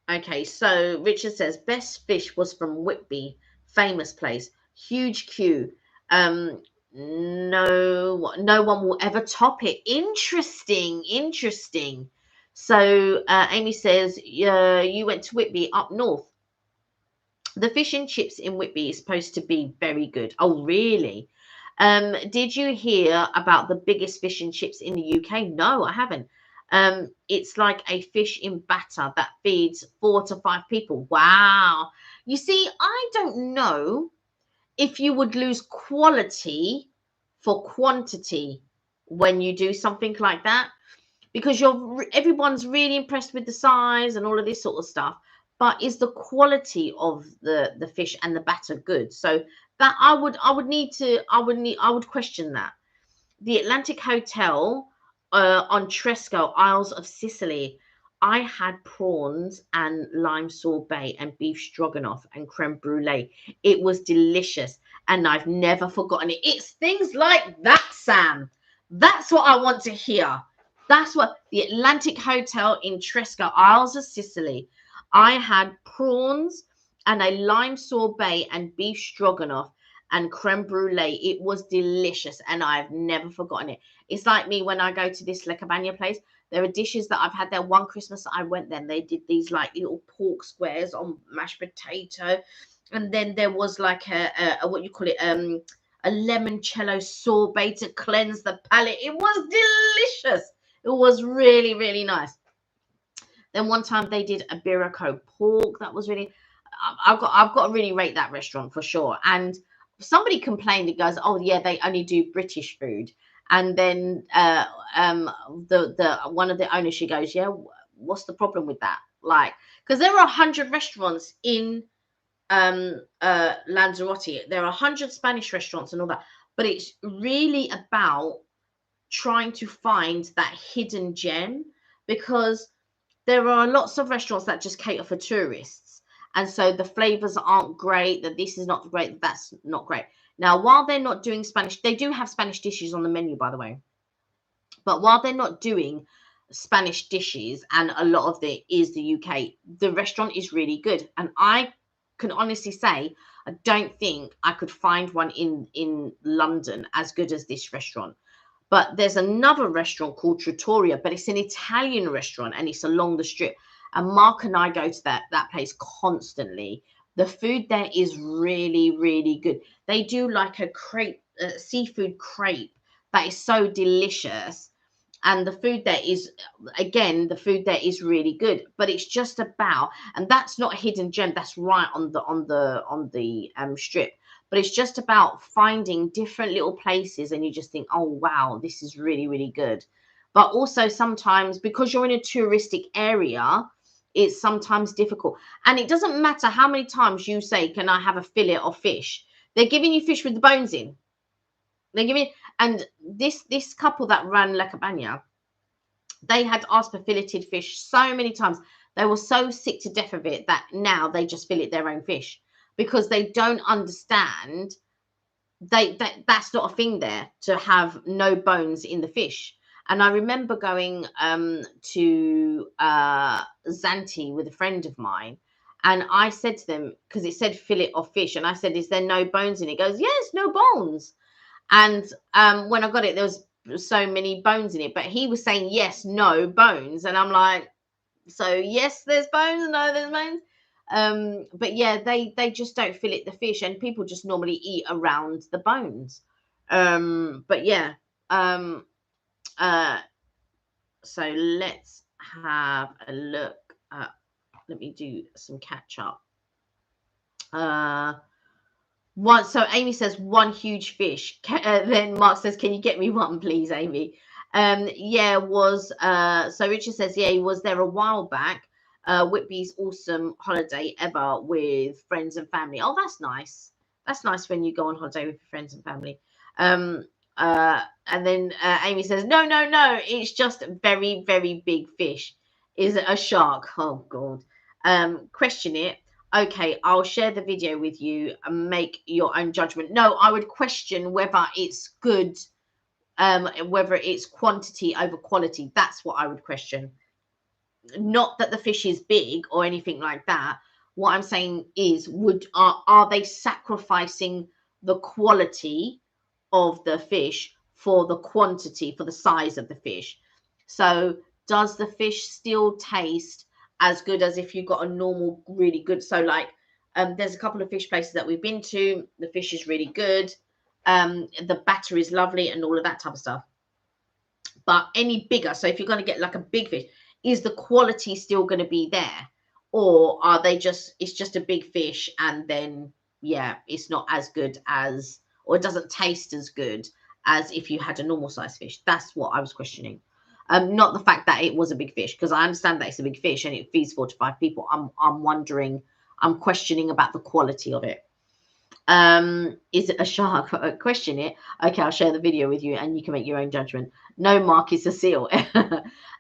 Speaker 1: Okay, so Richard says best fish was from Whitby, famous place, huge queue. No one will ever top it. Interesting, interesting. So Amy says, you went to Whitby up north. The fish and chips in Whitby is supposed to be very good. Oh, really? Did you hear about the biggest fish and chips in the UK? No, I haven't. It's like a fish in batter that feeds 4 to 5 people. Wow. You see, I don't know if you would lose quality for quantity when you do something like that, because everyone's really impressed with the size and all of this sort of stuff, but is the quality of the fish and the batter good? So that I would question that. The Atlantic Hotel on Tresco, Isles of Sicily, I had prawns and lime sorbet and beef stroganoff and creme brulee. It was delicious, and I've never forgotten it. It's things like that, Sam. That's what I want to hear. That's what the Atlantic Hotel in Tresco, Isles of Sicily. I had prawns and a lime sorbet and beef stroganoff and creme brulee. It was delicious, and I've never forgotten it. It's like me when I go to this Le Cabana place. There are dishes that I've had there. One Christmas I went there, and they did these like little pork squares on mashed potato, and then there was like a what you call it, a limoncello sorbet to cleanse the palate. It was delicious. It was really, really nice. Then one time they did a Biraco pork. That was really, I've got to really rate that restaurant for sure. And somebody complained, it goes, oh yeah, they only do British food. And then the one of the owners, she goes, yeah, what's the problem with that? Like, because there are 100 restaurants in Lanzarote. There are 100 Spanish restaurants and all that, but it's really about trying to find that hidden gem, because there are lots of restaurants that just cater for tourists, and so the flavors aren't great, that this is not great, that's not great. Now, while they're not doing Spanish, they do have Spanish dishes on the menu, by the way, but while they're not doing Spanish dishes, and a lot of it is the UK, the restaurant is really good. And I can honestly say I don't think I could find one in London as good as this restaurant. But there's another restaurant called Trattoria, but it's an Italian restaurant and it's along the strip. And Mark and I go to that place constantly. The food there is really, really good. They do like a crepe, seafood crepe that is so delicious. And the food there is, again, the food there is really good. But it's just about, and that's not a hidden gem. That's right on the strip. But it's just about finding different little places, and you just think, oh wow, this is really, really good. But also sometimes, because you're in a touristic area, it's sometimes difficult. And it doesn't matter how many times you say, can I have a fillet of fish? They're giving you fish with the bones in. They're giving, and this couple that ran La Cabana, they had asked for filleted fish so many times. They were so sick to death of it that now they just fillet their own fish, because they don't understand that's not a thing there, to have no bones in the fish. And I remember going to Zante with a friend of mine, and I said to them, because it said fillet of fish, and I said, is there no bones in it? He goes, yes, no bones. And when I got it, there was so many bones in it, but he was saying yes, no bones, and I'm like, so yes, there's bones, no, there's bones. But yeah, they just don't fillet the fish, and people just normally eat around the bones. But yeah, so let's have a look at, let me do some catch up. So Amy says one huge fish. Then Mark says, can you get me one, please, Amy? Yeah, so Richard says, yeah, he was there a while back. Whitby's awesome holiday ever with friends and family. Oh, that's nice. That's nice when you go on holiday with your friends and family. And then Amy says, no, it's just very, very big fish. Is it a shark? Oh God. Question it. Okay, I'll share the video with you and make your own judgment. No, I would question whether it's good, whether it's quantity over quality. That's what I would question. not that the fish is big or anything like that. What I'm saying is, are they sacrificing the quality of the fish for the quantity, for the size of the fish? So does the fish still taste as good as if you got a normal, really good? So like, there's a couple of fish places that we've been to. The fish is really good. The batter is lovely and all of that type of stuff. But any bigger, so if you're going to get like a big fish, is the quality still going to be there, or are they just, it's just a big fish and then yeah, it's not as good as, or it doesn't taste as good as if you had a normal size fish? That's what I was questioning. Not the fact that it was a big fish, because I understand that it's a big fish and it feeds 4 to 5 people. I'm wondering, I'm questioning about the quality of it. Is it a shark? Question it. Okay, I'll share the video with you and you can make your own judgment. No, Mark, it's a seal.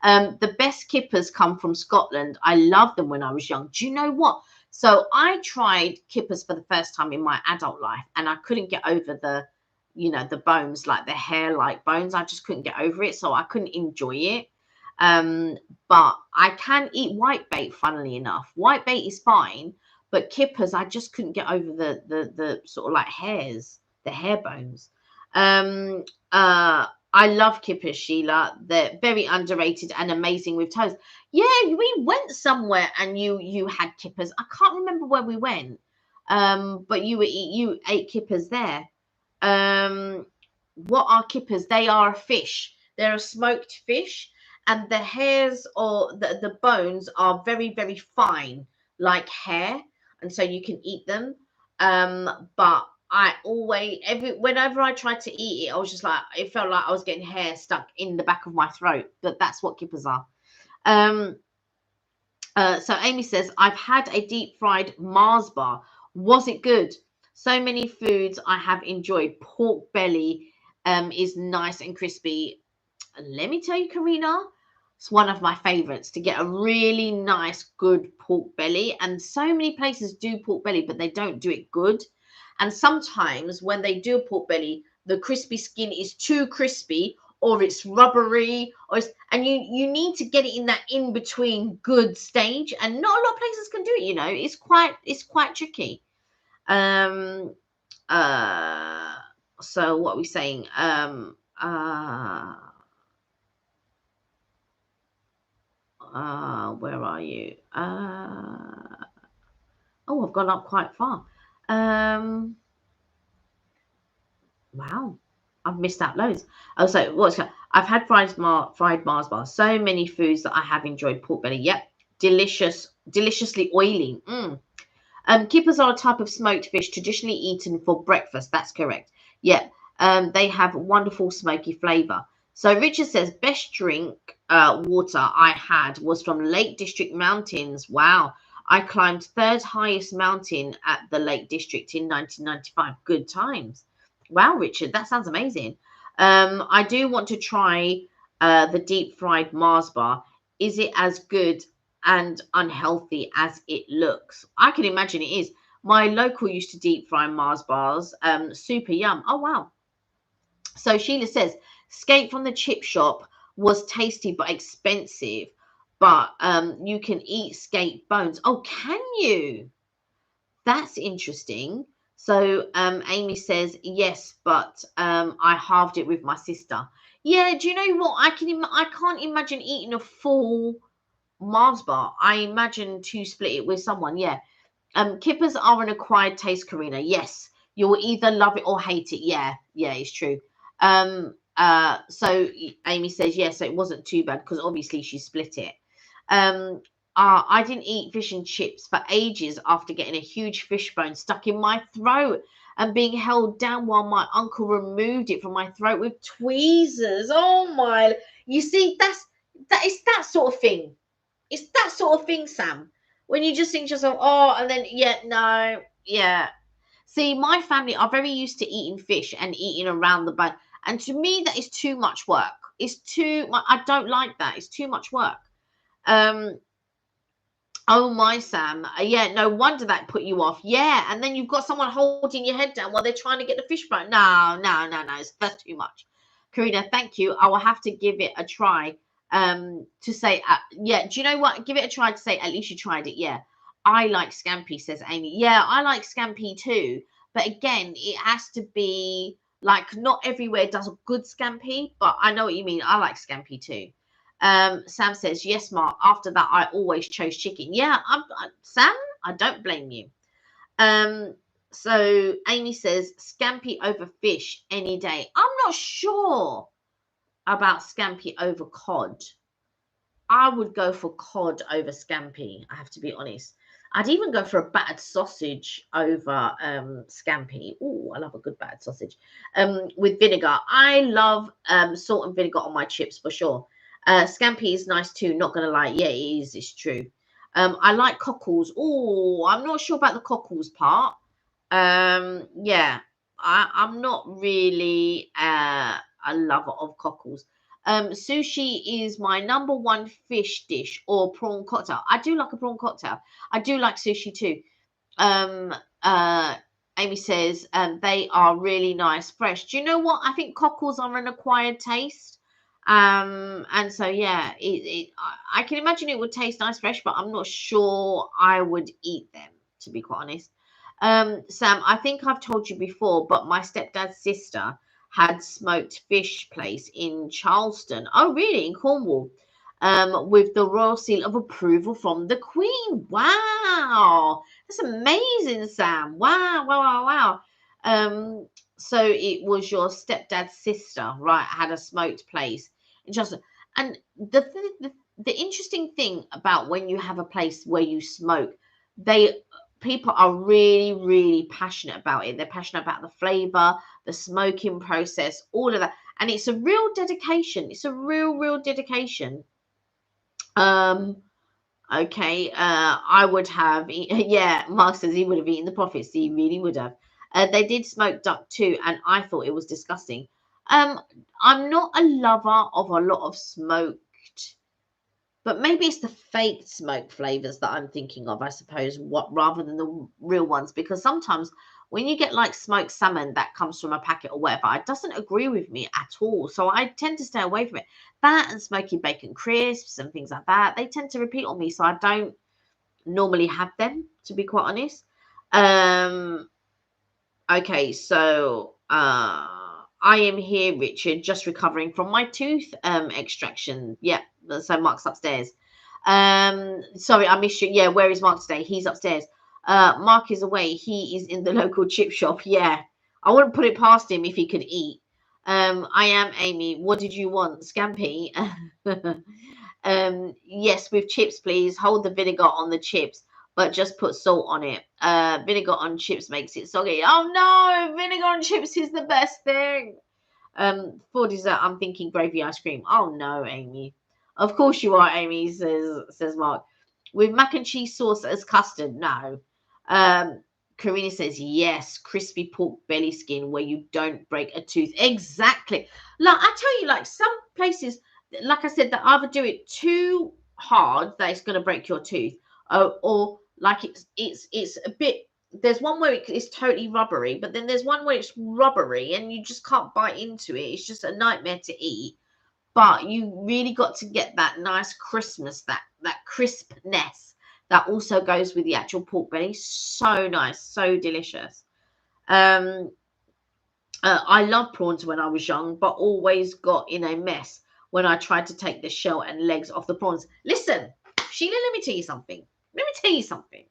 Speaker 1: The best kippers come from Scotland. I loved them when I was young. Do you know what? So I tried kippers for the first time in my adult life and I couldn't get over the, you know, the bones, like the hair-like bones. I just couldn't get over it, so I couldn't enjoy it. But I can eat whitebait, funnily enough. Whitebait is fine, but kippers, I just couldn't get over the sort of like hairs, the hair bones. I love kippers, Sheila. They're very underrated and amazing with toast. Yeah, we went somewhere and you had kippers. I can't remember where we went. But you ate kippers there. What are kippers? They are a fish. They're a smoked fish, and the hairs or the bones are very, very fine, like hair, and so you can eat them. But I always, whenever I tried to eat it, I was just like, it felt like I was getting hair stuck in the back of my throat. But that's what kippers are. So Amy says, I've had a deep fried Mars bar. Was it good? So many foods I have enjoyed. Pork belly is nice and crispy. Let me tell you, Karina, it's one of my favorites to get a really nice, good pork belly. And so many places do pork belly, but they don't do it good. And sometimes when they do pork belly, the crispy skin is too crispy, or it's rubbery, or and you need to get it in that in between good stage, and not a lot of places can do it. You know, it's quite tricky. So what are we saying? Where are you? Oh, I've gone up quite far. Wow, I've missed out loads. Oh, so what's I've had fried Mars bars. So many foods that I have enjoyed. Pork belly, yep, delicious, deliciously oily. Kippers are a type of smoked fish traditionally eaten for breakfast. That's correct. Yeah, they have wonderful smoky flavour. So Richard says, best drink water I had was from Lake District Mountains. Wow. I climbed 3rd highest mountain at the Lake District in 1995. Good times. Wow, Richard, that sounds amazing. I do want to try the deep fried Mars bar. Is it as good and unhealthy as it looks? I can imagine it is. My local used to deep fry Mars bars. Super yum. Oh, wow. So Sheila says, skate from the chip shop was tasty but expensive, but you can eat skate bones. Oh, can you? That's interesting. So Amy says, yes, but I halved it with my sister. Yeah, do you know what? I can't imagine eating a full Mars bar. I imagine to split it with someone. Yeah. Kippers are an acquired taste, Karina. Yes. You'll either love it or hate it. Yeah, it's true. So Amy says, yes, so it wasn't too bad because obviously she split it. I didn't eat fish and chips for ages after getting a huge fish bone stuck in my throat and being held down while my uncle removed it from my throat with tweezers. Oh my, you see, it's that sort of thing. It's that sort of thing, Sam. When you just think to yourself, oh, and then, yeah, no, yeah. See, my family are very used to eating fish and eating around the bone. And to me, that is too much work. It's too much. I don't like that. It's too much work. Oh, my Sam. Yeah, no wonder that put you off. Yeah, and then you've got someone holding your head down while they're trying to get the fish bone. No. That's too much. Karina, thank you. I will have to give it a try. to say, yeah, do you know what? Give it a try to say, at least you tried it. Yeah. I like scampi, says Amy. Yeah, I like scampi too. But again, it has to be like not everywhere does a good scampi, but I know what you mean. I like scampi too. Sam says, yes, Mark. After that, I always chose chicken. Yeah, Sam, I don't blame you. So Amy says, scampi over fish any day. I'm not sure about scampi over cod. I would go for cod over scampi, I have to be honest. I'd even go for a battered sausage over scampi. Oh, I love a good battered sausage. With vinegar. I love salt and vinegar on my chips for sure. Scampi is nice too, not gonna lie. Yeah, it is, it's true. I like cockles. Oh, I'm not sure about the cockles part. Yeah, I'm not really a lover of cockles. Sushi is my number one fish dish or prawn cocktail. I do like a prawn cocktail. I do like sushi too. Um, uh, Amy says they are really nice, fresh. Do you know what? I think cockles are an acquired taste. And so yeah, I can imagine it would taste nice fresh, but I'm not sure I would eat them, to be quite honest. Sam, I think I've told you before, but my stepdad's sister had smoked fish place in Charleston. Oh, really? In Cornwall. With the royal seal of approval from the Queen. Wow. That's amazing, Sam. Wow, wow, wow, wow. So it was your stepdad's sister, right, had a smoked place in Charleston. And the interesting thing about when you have a place where you smoke, people are really, really passionate about it. They're passionate about the flavor, the smoking process, all of that. And it's a real dedication. It's a real dedication. Um, okay. I would have, yeah, Mark says he would have eaten the profits. He really would have. They did smoke duck too, and I thought it was disgusting. Um, I'm not a lover of a lot of smoked, but maybe it's the fake smoke flavors that I'm thinking of, I suppose, what rather than the real ones. Because sometimes when you get like smoked salmon that comes from a packet or whatever, it doesn't agree with me at all. So I tend to stay away from it. That and smoky bacon crisps and things like that, they tend to repeat on me. So I don't normally have them, to be quite honest. Um, okay, so I am here, Richard, just recovering from my tooth extraction. Yeah, so Mark's upstairs. Sorry, I missed you. Yeah, where is Mark today? He's upstairs. Mark is away. He is in the local chip shop. Yeah, I wouldn't put it past him if he could eat. I am Amy. What did you want? Scampi? Yes, with chips, please. Hold the vinegar on the chips, but just put salt on it. Vinegar on chips makes it soggy. Oh no, vinegar on chips is the best thing. For dessert, I'm thinking gravy ice cream. Oh no, Amy. Of course you are, Amy, says Mark. With mac and cheese sauce as custard, no. Karina says yes, crispy pork belly skin where you don't break a tooth. Exactly. Like I tell you, like some places, like I said, that either do it too hard that it's going to break your tooth, or like it's a bit. There's one where it's totally rubbery, but then there's one where it's rubbery and you just can't bite into it. It's just a nightmare to eat. But you really got to get that nice crispness, that crispness that also goes with the actual pork belly. So nice, so delicious. Um, I loved prawns when I was young, but always got in a mess when I tried to take the shell and legs off the prawns. Listen, Sheila, let me tell you something. Let me tell you something.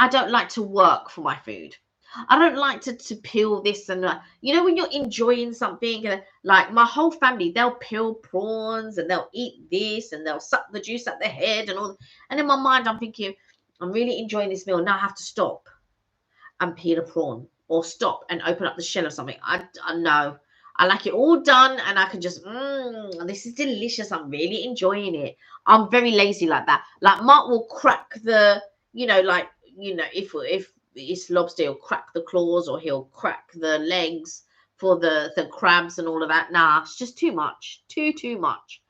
Speaker 1: I don't like to work for my food. I don't like to peel this and that. You know, when you're enjoying something, like my whole family, they'll peel prawns and they'll eat this and they'll suck the juice out their head and all. And in my mind, I'm thinking, I'm really enjoying this meal. Now I have to stop and peel a prawn or stop and open up the shell or something. I know. I like it all done and I can just, this is delicious. I'm really enjoying it. I'm very lazy like that. Like Mark will crack the, like, if it's lobster, he'll crack the claws or he'll crack the legs for the crabs and all of that. Nah, it's just too much. Too much.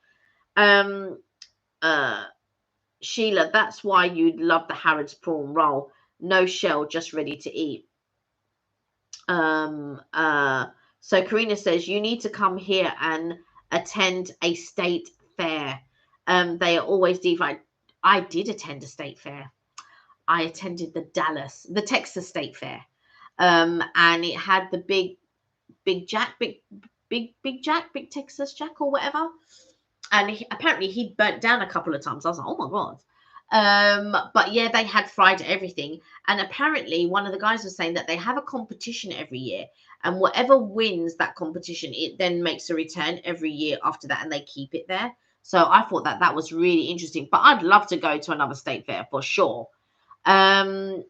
Speaker 1: Sheila, that's why you'd love the Harrods prawn roll. No shell, just ready to eat. So Karina says you need to come here and attend a state fair. They are always deep fried. I did attend a state fair. I attended the Texas State Fair. And it had the big Texas Jack or whatever. And apparently he'd burnt down a couple of times. I was like, oh my God. But yeah, they had fried everything. And apparently one of the guys was saying that they have a competition every year. And whatever wins that competition, it then makes a return every year after that. And they keep it there. So I thought that was really interesting. But I'd love to go to another state fair for sure. Karina,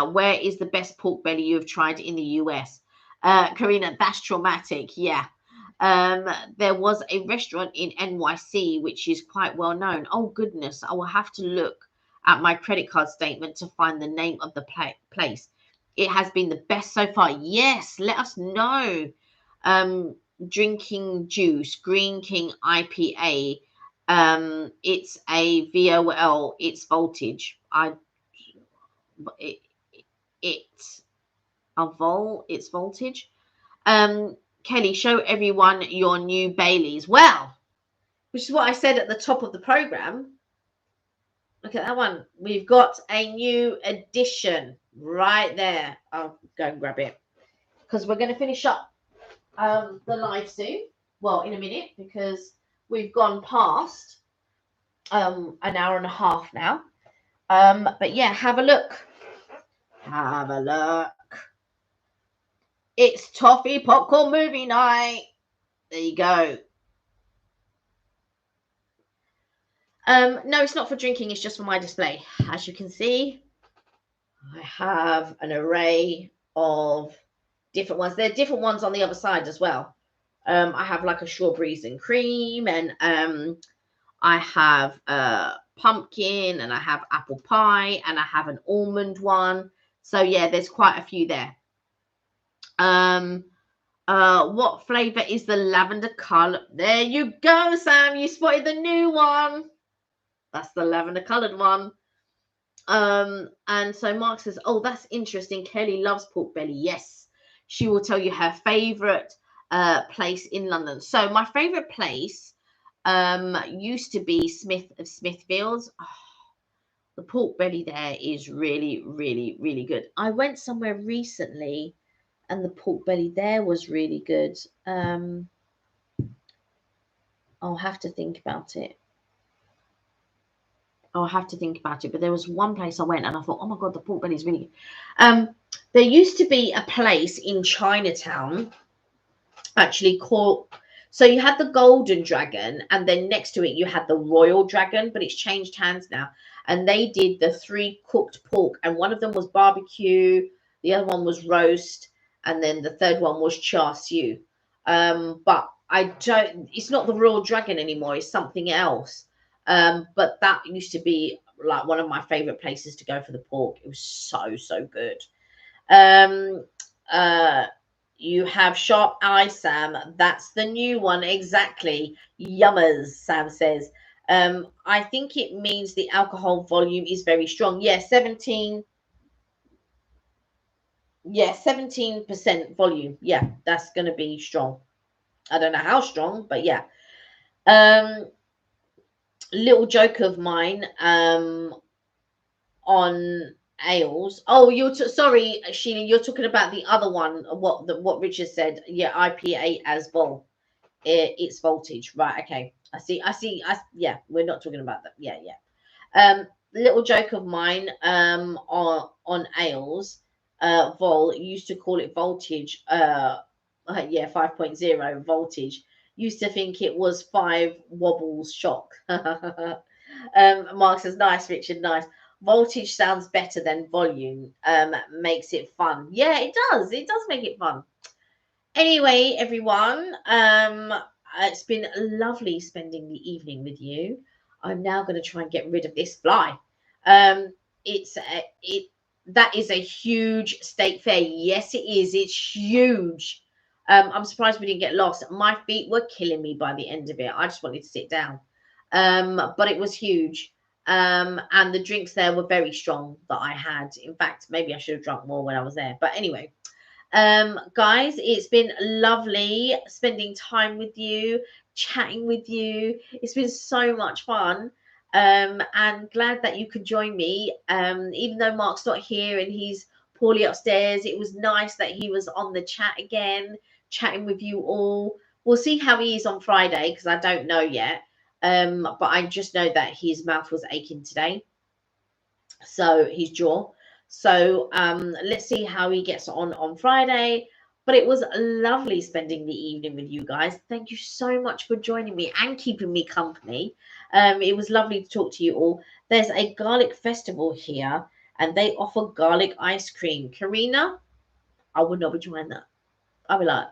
Speaker 1: where is the best pork belly you have tried in the US? Karina, that's traumatic. Yeah. There was a restaurant in NYC which is quite well known. Oh goodness, I will have to look at my credit card statement to find the name of the place. It has been the best so far. Yes, let us know. Drinking Juice, Green King IPA. It's a VOL. It's voltage. It's voltage. Kelly, show everyone your new Baileys. Well, which is what I said at the top of the program. Look at that one. We've got a new addition right there. I'll go and grab it because we're going to finish up the live soon. Well, in a minute, because we've gone past an hour and a half now. But yeah, have a look. Have a look. It's Toffee Popcorn Movie Night. There you go. No, it's not for drinking. It's just for my display. As you can see, I have an array of different ones. There are different ones on the other side as well. I have like a strawberries and cream, and I have pumpkin, and I have apple pie, and I have an almond one. So yeah, there's quite a few there. What flavor is the lavender color? There you go, Sam. You spotted the new one. That's the lavender colored one. And so Mark says, oh, that's interesting. Kelly loves pork belly. Yes, she will tell you her favorite place in London. So my favorite place used to be Smith of Smithfields. Oh, the pork belly there is really, really, really good. I went somewhere recently and the pork belly there was really good. I'll have to think about it. But there was one place I went and I thought, oh my God, the pork belly is really good. There used to be a place in Chinatown actually called, so you had the Golden Dragon and then next to it you had the Royal Dragon, but it's changed hands now. And they did the 3 cooked pork, and one of them was barbecue, the other one was roast, and then the third one was char siu. But it's not the Royal Dragon anymore, it's something else. But that used to be like one of my favorite places to go for the pork. It was so good. You have sharp eyes, Sam. That's the new one. Exactly. Yummers, Sam says. I think it means the alcohol volume is very strong. Yeah, 17. Yeah, 17% volume. Yeah, that's going to be strong. I don't know how strong, but yeah. Little joke of mine on ales. Oh, sorry, Sheila, you're talking about the other one. What Richard said. Yeah, IPA as well. It's voltage, right? Okay, I see. Yeah, we're not talking about that. Yeah. Little joke of mine on ales. Vol used to call it voltage. Yeah, 5.0 voltage. Used to think it was 5 wobbles shock. Mark says, nice, Richard, nice. Voltage sounds better than volume. Makes it fun. Yeah, it does. It does make it fun. Anyway, everyone, it's been lovely spending the evening with you. I'm now going to try and get rid of this fly. That is a huge state fair. Yes, it is. It's huge. I'm surprised we didn't get lost. My feet were killing me by the end of it. I just wanted to sit down. But it was huge. And the drinks there were very strong that I had. In fact, maybe I should have drunk more when I was there. But anyway, Guys, it's been lovely spending time with you, chatting with you. It's been so much fun. And glad that you could join me. Even though Mark's not here and he's poorly upstairs, it was nice that he was on the chat again, chatting with you all. We'll see how he is on Friday because I don't know yet. But I just know that his mouth was aching today, so his jaw. So let's see how he gets on Friday. But it was lovely spending the evening with you guys. Thank you so much for joining me and keeping me company. It was lovely to talk to you all. There's a garlic festival here, and they offer garlic ice cream. Karina, I would not be trying that. I'd be like,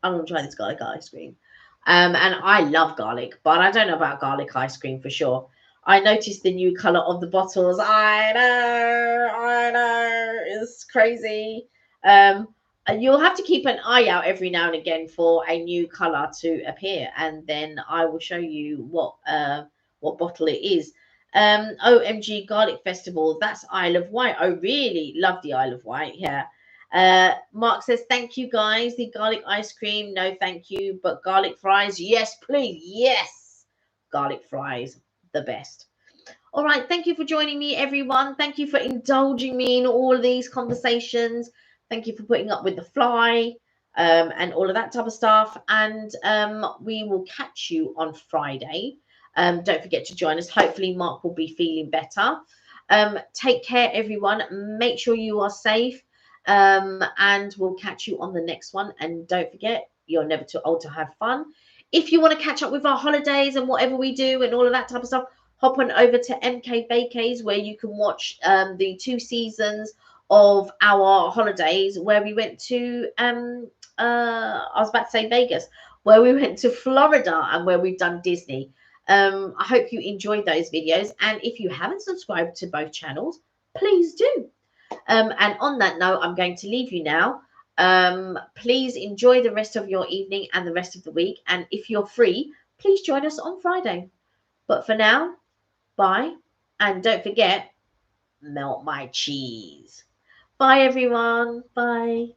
Speaker 1: I don't want to try this garlic ice cream. And I love garlic, but I don't know about garlic ice cream for sure. I noticed the new color of the bottles. I know, it's crazy. And you'll have to keep an eye out every now and again for a new color to appear, and then I will show you what bottle it is. OMG Garlic Festival. That's Isle of Wight. I really love the Isle of Wight. Yeah. Mark says, thank you guys. The garlic ice cream, no thank you. But garlic fries, yes, please. Yes. Garlic fries, the best. All right. Thank you for joining me, everyone. Thank you for indulging me in all of these conversations. Thank you for putting up with the fly and all of that type of stuff. And we will catch you on Friday. Don't forget to join us. Hopefully, Mark will be feeling better. Take care, everyone. Make sure you are safe. And we'll catch you on the next one. And don't forget, you're never too old to have fun. If you want to catch up with our holidays and whatever we do and all of that type of stuff, hop on over to MK Vacays, where you can watch the 2 seasons of our holidays, where we went to I was about to say Vegas, where we went to Florida, and where we've done Disney. I hope you enjoyed those videos, and if you haven't subscribed to both channels, please do. And on that note, I'm going to leave you now. Please enjoy the rest of your evening and the rest of the week. And if you're free, please join us on Friday. But for now, bye. And don't forget, melt my cheese. Bye, everyone. Bye.